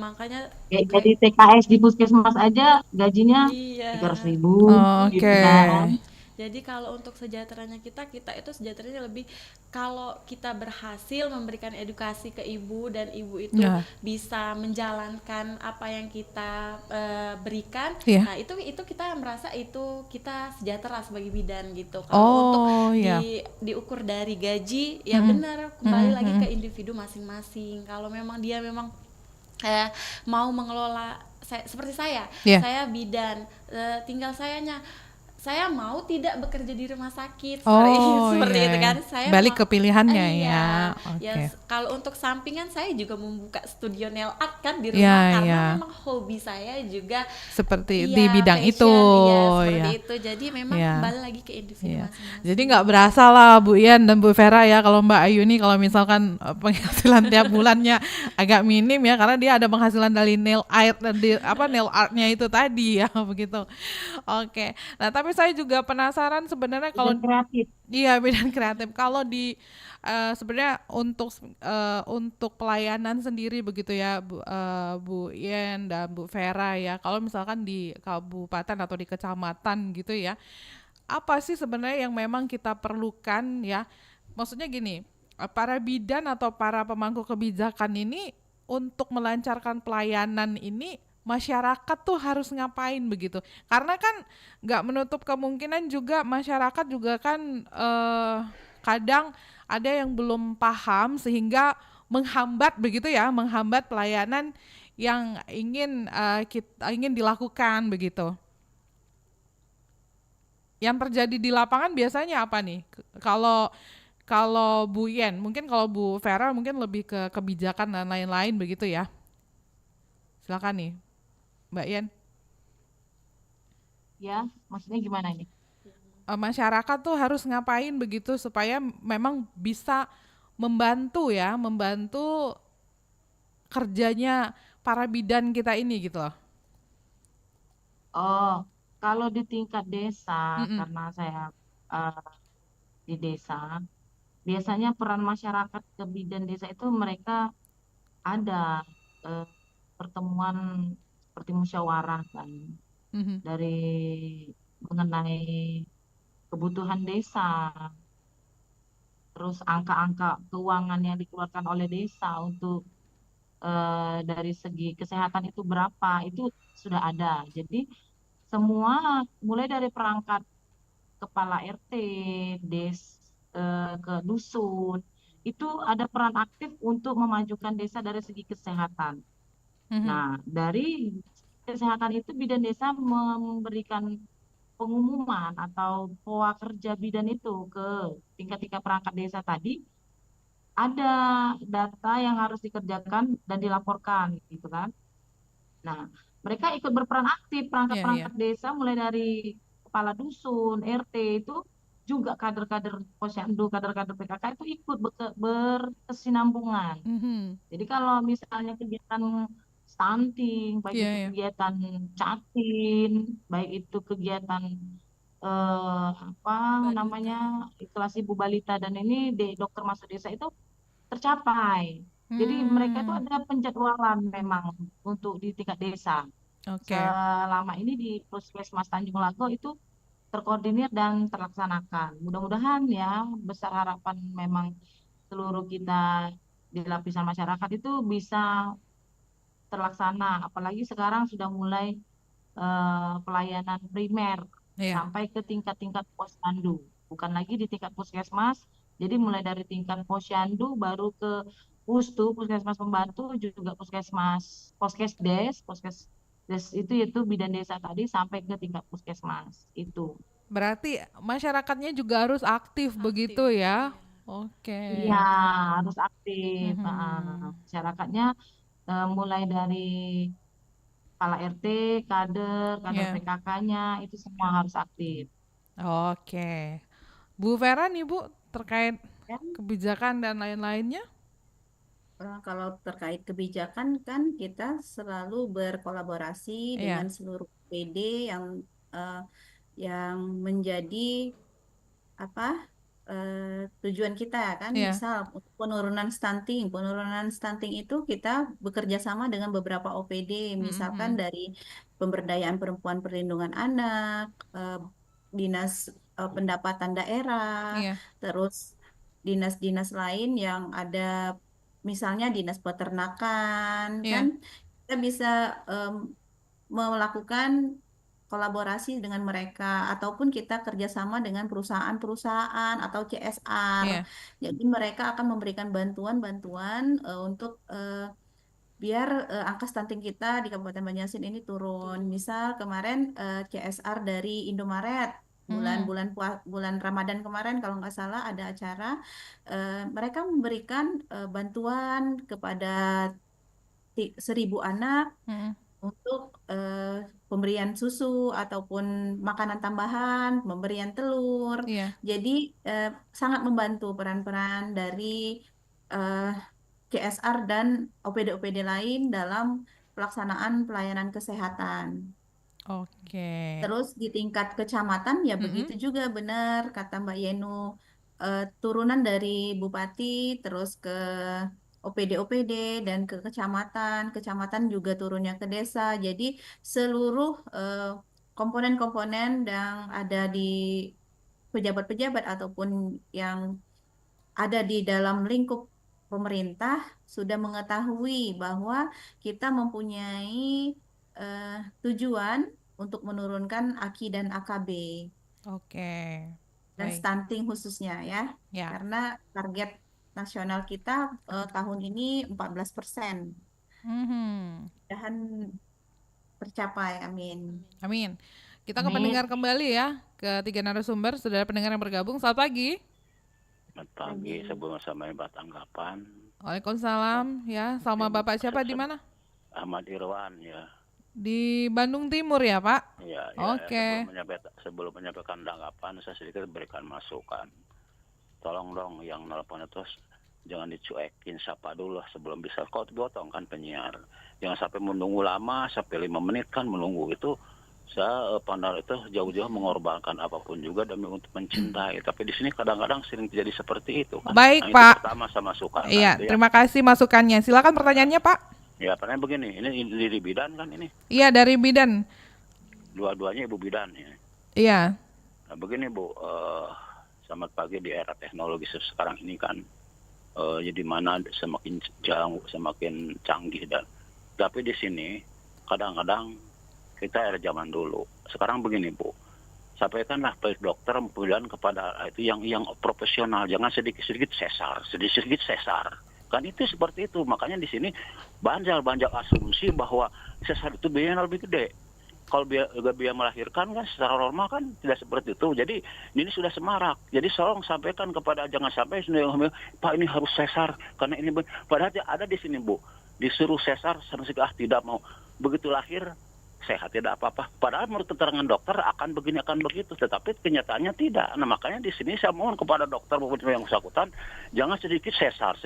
makanya jadi TKS di puskesmas aja gajinya iya. 300.000 gitu Oke. kan. Jadi kalau untuk sejahteranya kita itu sejahteranya lebih kalau kita berhasil memberikan edukasi ke ibu dan ibu itu Nah, bisa menjalankan apa yang kita berikan. iya. Nah, itu kita merasa itu kita sejahtera sebagai bidan gitu. Kalau untuk Oh, ya. diukur dari gaji ya Mm-mm. benar kembali Mm-mm, lagi mm-mm. ke individu masing-masing. Kalau memang dia memang mau mengelola seperti Iya. saya bidan, tinggal saya mau tidak bekerja di rumah sakit Oh, seperti itu iya. kan saya Balik ke pilihannya ya. iya ya Oke. kalau untuk sampingan saya juga membuka studio nail art kan di Iya, rumah karena iya. memang hobi saya juga Seperti di iya bidang itu, fashion iya seperti ya. itu jadi memang Ya. kembali lagi ke individu Iya. masing-masing. Jadi nggak berasa lah Bu Ian dan Bu Vera ya kalau Mbak Ayu nih kalau misalkan penghasilan tiap bulannya agak minim ya karena dia ada penghasilan dari nail art nail artnya itu tadi ya begitu. Oke. Nah, tapi saya juga penasaran sebenarnya kalau Dan kreatif. iya bidang kreatif kalau di sebenarnya untuk pelayanan sendiri begitu ya Bu Yen dan Bu Vera ya. Kalau misalkan di kabupaten atau di kecamatan gitu ya, apa sih sebenarnya yang memang kita perlukan ya? Maksudnya gini, para bidan atau para pemangku kebijakan ini untuk melancarkan pelayanan ini masyarakat tuh harus ngapain begitu. Karena kan nggak menutup kemungkinan juga masyarakat juga kan kadang ada yang belum paham sehingga menghambat begitu ya, menghambat pelayanan yang ingin dilakukan begitu. Yang terjadi di lapangan biasanya apa nih? Kalau kalau Bu Yen, mungkin kalau Bu Vera mungkin lebih ke kebijakan dan lain-lain begitu ya. Silakan nih, Mbak Yen. Ya, maksudnya gimana ini? Masyarakat tuh harus ngapain begitu supaya memang bisa membantu ya, membantu kerjanya para bidan kita ini gitu loh. Oh, kalau di tingkat desa, Mm-mm. karena saya eh, di desa, biasanya peran masyarakat ke bidan desa itu mereka ada eh, pertemuan seperti musyawarah kan Mhm. dari mengenai kebutuhan desa, terus angka-angka keuangan yang dikeluarkan oleh desa untuk dari segi kesehatan itu berapa, itu sudah ada. Jadi semua mulai dari perangkat kepala RT, ke dusun, itu ada peran aktif untuk memajukan desa dari segi kesehatan. Mhm. Nah, dari kesehatan itu bidan desa memberikan pengumuman atau poa kerja bidan itu ke tingkat-tingkat perangkat desa tadi, ada data yang harus dikerjakan dan dilaporkan gitu kan. Nah, mereka ikut berperan aktif Iya, iya. perangkat-perangkat desa mulai dari kepala dusun, RT itu juga kader-kader posyandu, kader-kader PKK itu ikut berkesinambungan. Mhm. Jadi kalau misalnya kegiatan stunting, baik Iya, itu iya. kegiatan catin, baik itu kegiatan apa Balita. namanya kelas ibu balita dan ini di dokter masuk desa itu tercapai. Jadi mereka itu Hmm, ada penjadwalan memang untuk di tingkat desa. oke. Selama ini di Puskesmas Tanjung Lago itu terkoordinir dan terlaksanakan. Mudah-mudahan ya besar harapan memang seluruh kita di lapisan masyarakat itu bisa terlaksana. Apalagi sekarang sudah mulai pelayanan primer Iya. sampai ke tingkat-tingkat posyandu. Bukan lagi di tingkat puskesmas. Jadi mulai dari tingkat posyandu baru ke pustu, puskesmas pembantu, juga puskesmas, poskesdes itu bidan desa tadi sampai ke tingkat puskesmas itu. Berarti masyarakatnya juga harus aktif Aktif, begitu ya. iya. Iya, Oke. harus aktif. Mhm. Masyarakatnya mulai dari kepala RT, kader Ya. PKK-nya itu semua harus aktif. Oke. Bu Vera nih Bu, terkait Ya. kebijakan dan lain-lainnya? Kalau terkait kebijakan kan kita selalu berkolaborasi dengan Iya. seluruh PD eh, yang menjadi apa tujuan kita kan, Iya. misal untuk penurunan stunting itu kita bekerja sama dengan beberapa OPD, misalkan Mhm. dari pemberdayaan perempuan, perlindungan anak, dinas pendapatan daerah, Iya. terus dinas-dinas lain yang ada, misalnya dinas peternakan kan, Iya. kita bisa em, melakukan kolaborasi dengan mereka ataupun kita kerjasama dengan perusahaan-perusahaan atau CSR. Iya. Jadi mereka akan memberikan bantuan-bantuan untuk biar angka stunting kita di Kabupaten Banjarmasin ini turun. Turun. Misal kemarin CSR dari Indomaret Mhm. bulan Ramadan kemarin kalau nggak salah ada acara, mereka memberikan bantuan kepada 1.000 anak Mhm. untuk pemberian susu ataupun makanan tambahan, pemberian telur. Iya. Jadi eh, sangat membantu peran-peran dari eh, CSR dan OPD-OPD lain dalam pelaksanaan pelayanan kesehatan. Oke. Terus di tingkat kecamatan ya Mhm. begitu juga, benar kata Mbak Yenu. Turunan dari bupati terus ke OPD-OPD dan ke kecamatan, kecamatan juga turunnya ke desa. Jadi seluruh komponen-komponen yang ada di pejabat-pejabat ataupun yang ada di dalam lingkup pemerintah sudah mengetahui bahwa kita mempunyai tujuan untuk menurunkan AKI dan AKB Oke. dan Baik. stunting khususnya ya. Ya. Karena target nasional kita tahun ini 14%. Mhm. Mudahan tercapai, amin. Amin. Kita ke Amin. pendengar kembali ya, ke 3 narasumber, saudara pendengar yang bergabung. Selamat pagi. Selamat pagi, sebelum saya tanggapan. Waalaikumsalam ya. Sama Bapak siapa di mana? Ahmad Irwan ya. Di Bandung Timur ya, Pak? Ya, Oke. sebelum menyampaikan tanggapan, saya sedikit berikan masukan. Tolong dong yang nelpon itu jangan dicuekin, sapa dulu sebelum bisa. Kau gotong kan penyiar. Jangan sampai menunggu lama, sampai 5 menit kan menunggu itu. Saya pandang itu jauh-jauh mengorbankan apapun juga demi untuk mencintai. Tapi di sini kadang-kadang sering terjadi seperti itu. Kan? Baik, nah, Pak. Itu pertama sama masukan. Iya, Nah, itu terima kasih masukannya. Silakan pertanyaannya, Pak. Ya, pertanyaan begini. Ini di bidan kan ini? Iya, dari bidan. Dua-duanya ibu bidan ya. Iya. Nah, begini Bu, selamat pagi di era teknologi sekarang ini kan. Jadi mana semakin jauh, semakin canggih dan. Tapi di sini kadang-kadang kita era zaman dulu. Sekarang begini Bu, sampaikanlah baik dokter kemudian kepada itu yang profesional, jangan sedikit-sedikit sesar. Kan itu seperti itu. Makanya di sini banyak asumsi bahwa sesar itu biayanya lebih gede. Kalau biaya melahirkan kan secara normal kan tidak seperti itu. Jadi ini sudah semarak. Jadi tolong sampaikan kepada jangan sampai Pak ini harus sesar karena ini padahal ada di sini Bu. Disuruh sesar tidak mau. Begitu lahir sehat tidak apa-apa. Padahal menurut keterangan dokter akan begini akan begitu, tetapi kenyataannya tidak. Nah makanya di sini saya mohon kepada dokter maupun yang bersangkutan jangan sedikit sesar.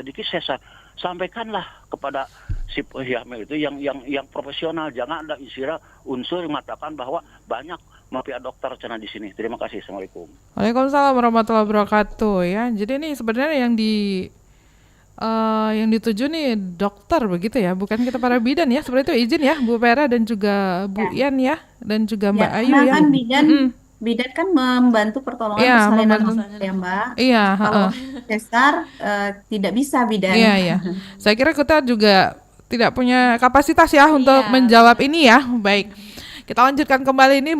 Sampaikanlah kepada si hamil itu yang profesional. Jangan ada istilah unsur yang mengatakan bahwa banyak mafia dokter cina di sini. Terima kasih. Assalamualaikum. Waalaikumsalam warahmatullahi wabarakatuh ya. Jadi ini sebenarnya yang dituju nih dokter begitu ya, bukan kita para bidan ya. Seperti itu izin ya Bu Vera dan juga Bu Ian ya, dan juga Mbak Ayu Karena ya. kan bidan kan membantu pertolongan Iya, persalinan membantu. ya Mbak. Iya, Kalau sesar tidak bisa bidan. Iya. Saya kira kita juga tidak punya kapasitas ya untuk menjawab ini ya. Baik. Kita lanjutkan kembali ini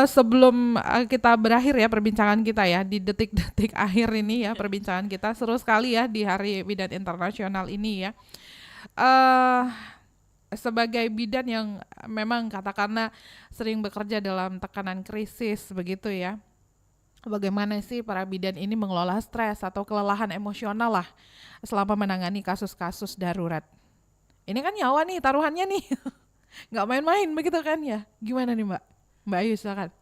sebelum kita berakhir ya perbincangan kita ya di detik-detik akhir ini ya perbincangan kita seru sekali ya di Hari Bidan Internasional ini ya. Sebagai bidan yang memang katakanlah sering bekerja dalam tekanan krisis begitu ya. Bagaimana sih para bidan ini mengelola stres atau kelelahan emosional lah selama menangani kasus-kasus darurat. Ini kan nyawa nih taruhannya nih. Nggak main-main begitu kan ya. Gimana nih Mbak Ayu silakan.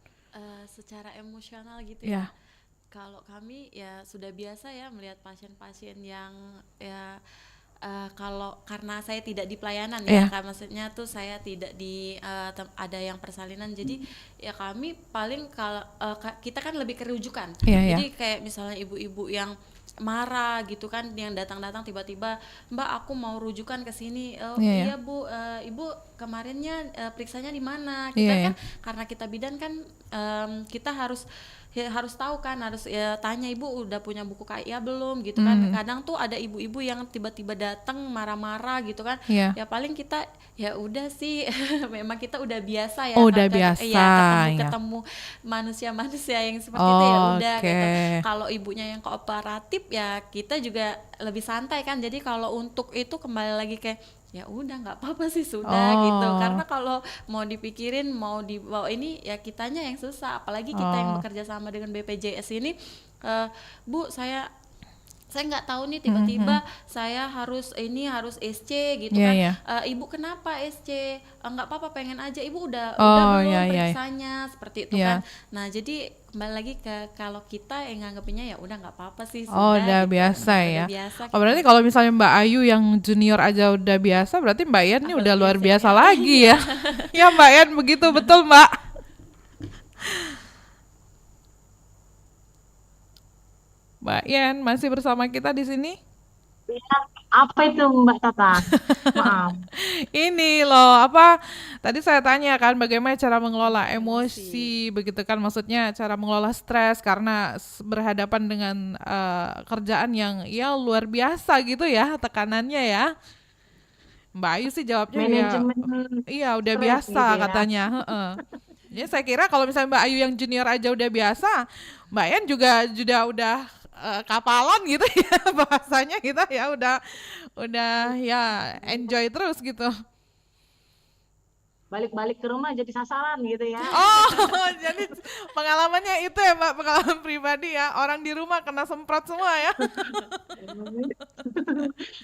Secara emosional gitu ya. Ya. Kalau kami ya sudah biasa ya melihat pasien-pasien yang ya kalau karena saya tidak di pelayanan ya, maksudnya tuh saya tidak di ada yang persalinan, jadi ya kami paling kalau kita kan lebih kerujukan. Jadi kayak misalnya ibu-ibu yang marah gitu kan, yang datang-datang tiba-tiba, Mbak aku mau rujukan ke sini. Iya Bu, Ibu kemarinnya periksanya di mana? Kita kan karena kita bidan kan kita harus tahu kan, harus tanya ibu udah punya buku KIA belum gitu kan. Kadang tuh ada ibu-ibu yang tiba-tiba datang marah-marah gitu kan. Ya paling kita ya udah sih memang kita udah biasa ya. Udah biasa ketemu manusia-manusia yang seperti itu ya udah gitu. Kalau ibunya yang kooperatif ya kita juga lebih santai kan. Jadi kalau untuk itu kembali lagi kayak ya udah nggak apa-apa sih sudah gitu, karena kalau mau dipikirin mau dibawa ini ya kitanya yang susah, apalagi kita yang bekerja sama dengan BPJS ini. Bu saya nggak tahu nih tiba-tiba saya harus SC gitu kan. Ibu kenapa SC? Nggak apa-apa pengen aja, ibu udah belum periksanya seperti itu kan. Nah jadi kembali lagi ke kalau kita yang nganggepinnya ya udah nggak apa-apa sih sudah. Udah gitu. biasa ya. Biasa, berarti kalau misalnya Mbak Ayu yang junior aja udah biasa, berarti Mbak Ian ini udah luar biasa lagi ya. Ya Mbak Ian begitu betul Mbak. Mbak Ian masih bersama kita di sini? Apa itu Mbak Tata? Maaf. Ini loh, tadi saya tanya kan bagaimana cara mengelola emosi begitu kan, maksudnya cara mengelola stres karena berhadapan dengan kerjaan yang ya luar biasa gitu ya tekanannya ya. Mbak Ayu sih jawabnya ya, Manajemen iya udah stres biasa gitu ya. katanya. Heeh. Ya saya kira kalau misalnya Mbak Ayu yang junior aja udah biasa, Mbak Yan juga udah kapalan gitu ya bahasanya kita ya udah ya enjoy terus gitu. Balik-balik ke rumah jadi sasaran gitu ya. Oh, jadi pengalamannya itu ya Mbak, pengalaman pribadi ya. Orang di rumah kena semprot semua ya.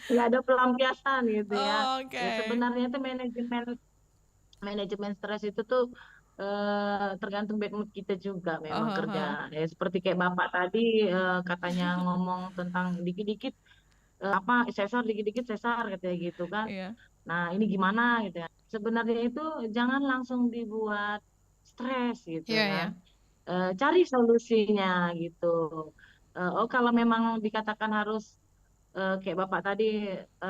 Nggak ada pelampiasan gitu ya. Oh, oke. Ya sebenarnya itu manajemen manajemen stres itu tuh tergantung bad mood kita juga memang Oh, oh, kerja. Ya seperti kayak Bapak tadi katanya ngomong tentang dikit-dikit apa sesar dikit-dikit sesar katanya gitu kan. iya. Nah, ini gimana gitu ya. Sebenarnya itu jangan langsung dibuat stres gitu Iya, iya. kan. Cari solusinya gitu. Oh, kalau memang dikatakan harus kayak Bapak tadi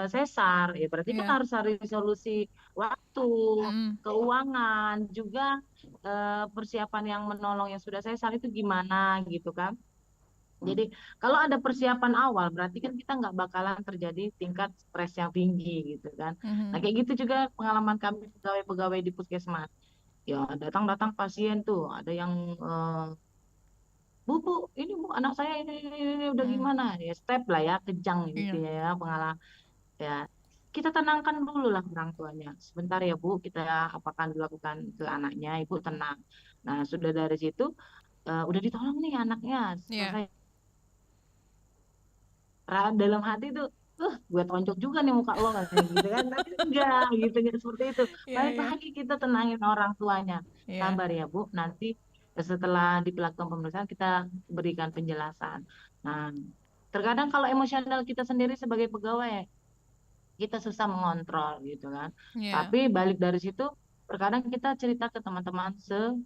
sesar, ya berarti kan Iya. harus cari solusi waktu, Mm-mm. keuangan, juga persiapan yang menolong yang sudah sesar itu gimana gitu kan. Jadi kalau ada persiapan awal berarti kan kita nggak bakalan terjadi tingkat stres yang tinggi gitu kan. Nah Mhm. kayak gitu juga pengalaman kami pegawai-pegawai di puskesmas. Ya datang-datang pasien tuh ada yang bu ini bu anak saya ini udah Mm. gimana ya step lah ya kejang gitu Iya. ya pengalaman ya kita tenangkan dulu lah orang tuanya sebentar ya bu kita apakan dilakukan ke anaknya ibu tenang. Nah sudah dari situ udah ditolong nih anaknya Iya. selesai. Dalam hati tuh gue tonjok juga nih muka lo katanya gitu kan tapi enggak gitu enggak seperti itu Iya, balik iya. lagi kita tenangin orang tuanya Iya. sabar ya bu nanti setelah dilakukan pemeriksaan kita berikan penjelasan. Nah terkadang kalau emosional kita sendiri sebagai pegawai kita susah mengontrol gitu kan Iya. tapi balik dari situ terkadang kita cerita ke teman-teman Coba.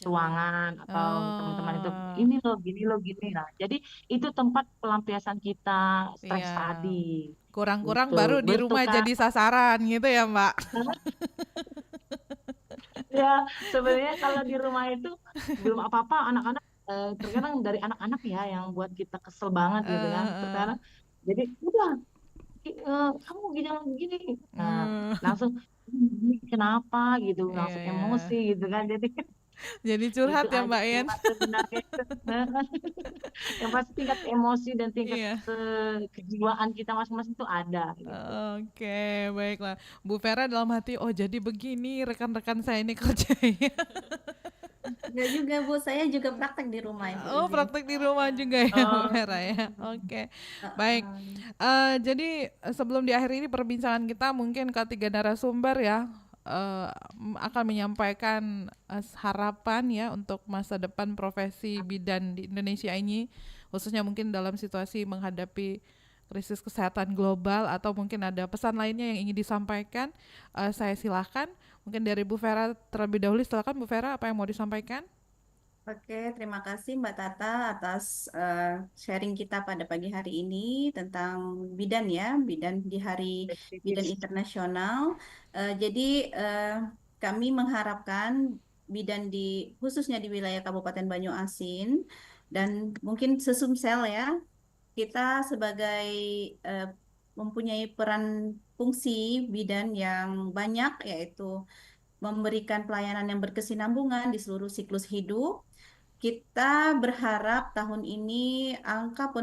ruangan atau teman-teman itu Oh, ini loh gini lah. Jadi itu tempat pelampiasan kita iya. stres tadi Kurang-kurang gitu. baru di rumah Bertukar jadi sasaran gitu ya, Mbak. ya sebenarnya kalau di rumah itu belum apa-apa anak-anak terkadang dari anak-anak ya yang buat kita kesel banget gitu kan. Heeh. Terkadang jadi udah kamu jangan begini. Nah, langsung "Ini kenapa gitu Iya, langsung iya. emosi gitu kan. Jadi Jadi itu curhat ya, aja Mbak sih Yen. Mbak sebenarnya itu. Yang pasti tingkat emosi dan tingkat Iya. kejiwaan kita masing-masing itu ada gitu. Oke, baiklah. Bu Vera dalam hati, oh jadi begini rekan-rekan saya ini kerjanya. Enggak juga Bu, saya juga praktek di rumah Ibu Oh, izin. praktek di rumah juga ya, Bu Oh, Vera ya. Oke, baik. Heeh. Jadi sebelum di akhir ini perbincangan kita mungkin ketiga narasumber ya akan menyampaikan harapan ya untuk masa depan profesi bidan di Indonesia ini, khususnya mungkin dalam situasi menghadapi krisis kesehatan global atau mungkin ada pesan lainnya yang ingin disampaikan. Saya silahkan, mungkin dari Bu Vera terlebih dahulu. Silakan Bu Vera, apa yang mau disampaikan? Oke, terima kasih Mbak Tata atas sharing kita pada pagi hari ini tentang bidan ya, bidan di Hari Bidan aktivis. Internasional. Jadi kami mengharapkan bidan khususnya di wilayah Kabupaten Banyuasin dan mungkin Sesumsel ya, kita sebagai eh, mempunyai peran fungsi bidan yang banyak yaitu memberikan pelayanan yang berkesinambungan di seluruh siklus hidup. Kita berharap tahun ini angka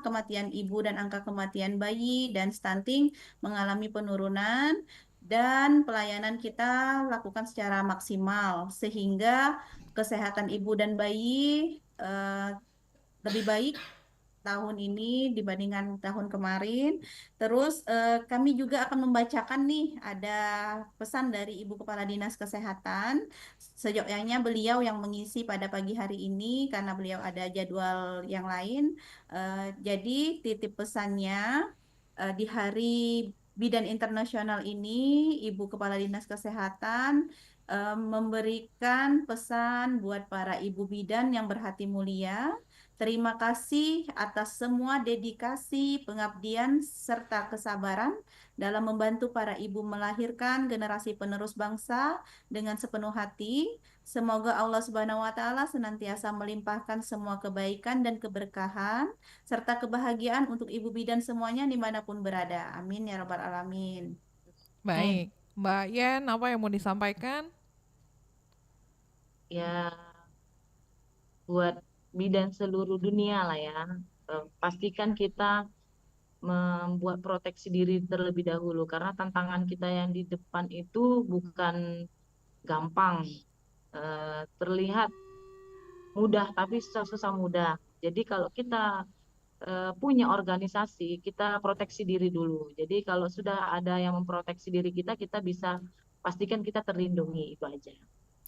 kematian ibu dan angka kematian bayi dan stunting mengalami penurunan dan pelayanan kita lakukan secara maksimal sehingga kesehatan ibu dan bayi lebih baik tahun ini dibandingkan tahun kemarin. Terus kami juga akan membacakan nih ada pesan dari Ibu Kepala Dinas Kesehatan. Sejauhnya beliau yang mengisi pada pagi hari ini karena beliau ada jadwal yang lain. Jadi titip pesannya di Hari Bidan Internasional ini Ibu Kepala Dinas Kesehatan memberikan pesan buat para ibu bidan yang berhati mulia Terima kasih atas semua dedikasi, pengabdian, serta kesabaran dalam membantu para ibu melahirkan generasi penerus bangsa dengan sepenuh hati. Semoga Allah Subhanahu wa Ta'ala senantiasa melimpahkan semua kebaikan dan keberkahan serta kebahagiaan untuk ibu bidan semuanya dimanapun berada. Amin ya Rabbal Alamin. Baik, Mbak Yen, apa yang mau disampaikan? Ya, buat bidan seluruh dunia lah ya. Pastikan kita membuat proteksi diri terlebih dahulu karena tantangan kita yang di depan itu bukan gampang. Terlihat mudah tapi susah-susah mudah. Jadi kalau kita punya organisasi, kita proteksi diri dulu. Jadi kalau sudah ada yang memproteksi diri kita, kita bisa pastikan kita terlindungi, itu aja.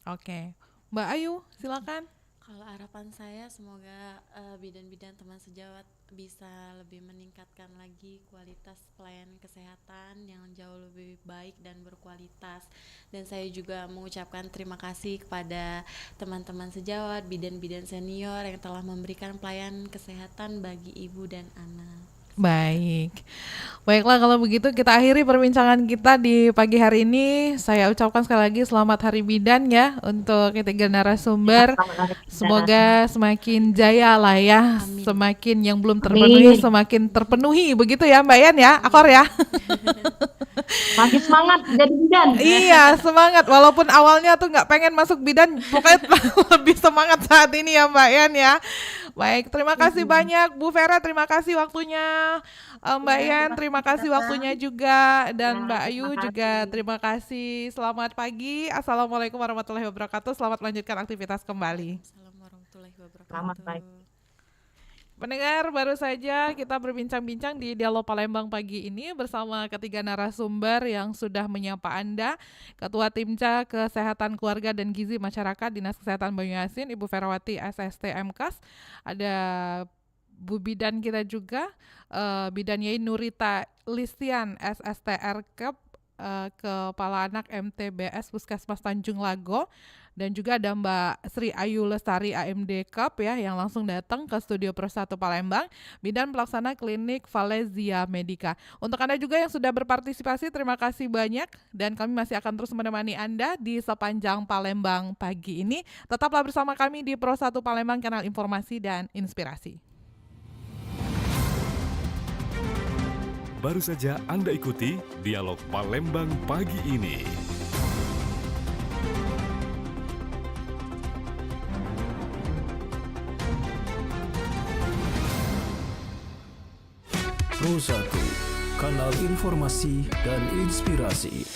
Oke, Mbak Ayu, silakan. Kalau harapan saya semoga bidan-bidan teman sejawat bisa lebih meningkatkan lagi kualitas pelayanan kesehatan yang jauh lebih baik dan berkualitas. Dan saya juga mengucapkan terima kasih kepada teman-teman sejawat, bidan-bidan senior yang telah memberikan pelayanan kesehatan bagi ibu dan anak. Baik, baiklah kalau begitu kita akhiri perbincangan kita di pagi hari ini. Saya ucapkan sekali lagi selamat Hari Bidan ya untuk ketiga narasumber. Semoga semakin jaya lah ya. Amin. Semakin yang belum terpenuhi semakin terpenuhi, begitu ya Mbak Yan ya, Akor ya. Makin semangat jadi bidan. Iya, semangat walaupun awalnya tuh nggak pengen masuk bidan, pokoknya lebih semangat saat ini ya Mbak Yan ya. Baik, terima kasih banyak Bu Vera, terima kasih waktunya. Mbak Yan, terima kasih waktunya juga, dan Mbak Ayu juga terima kasih. Selamat pagi, Assalamualaikum warahmatullahi wabarakatuh. Selamat melanjutkan aktivitas kembali. Assalamualaikum warahmatullahi wabarakatuh. Selamat pagi. Pendengar, baru saja kita berbincang-bincang di Dialog Palembang pagi ini bersama ketiga narasumber yang sudah menyapa Anda. Ketua Timca Kesehatan Keluarga dan Gizi Masyarakat Dinas Kesehatan Banyuasin, Ibu Ferawati SST MKes. Ada Bu Bidan kita juga, Bidan Yai Nurita Listian SST RKEP, Kepala Anak MTBS Puskesmas Tanjung Lago, dan juga ada Mbak Sri Ayu Lestari AMD Cup ya yang langsung datang ke Studio Pro 1 Palembang, Bidan Pelaksana Klinik Valesia Medica. Untuk Anda juga yang sudah berpartisipasi, terima kasih banyak, dan kami masih akan terus menemani Anda di sepanjang Palembang pagi ini. Tetaplah bersama kami di Pro 1 Palembang, kanal informasi dan inspirasi. Baru saja Anda ikuti Dialog Palembang pagi ini. Pro 1, kanal informasi dan inspirasi.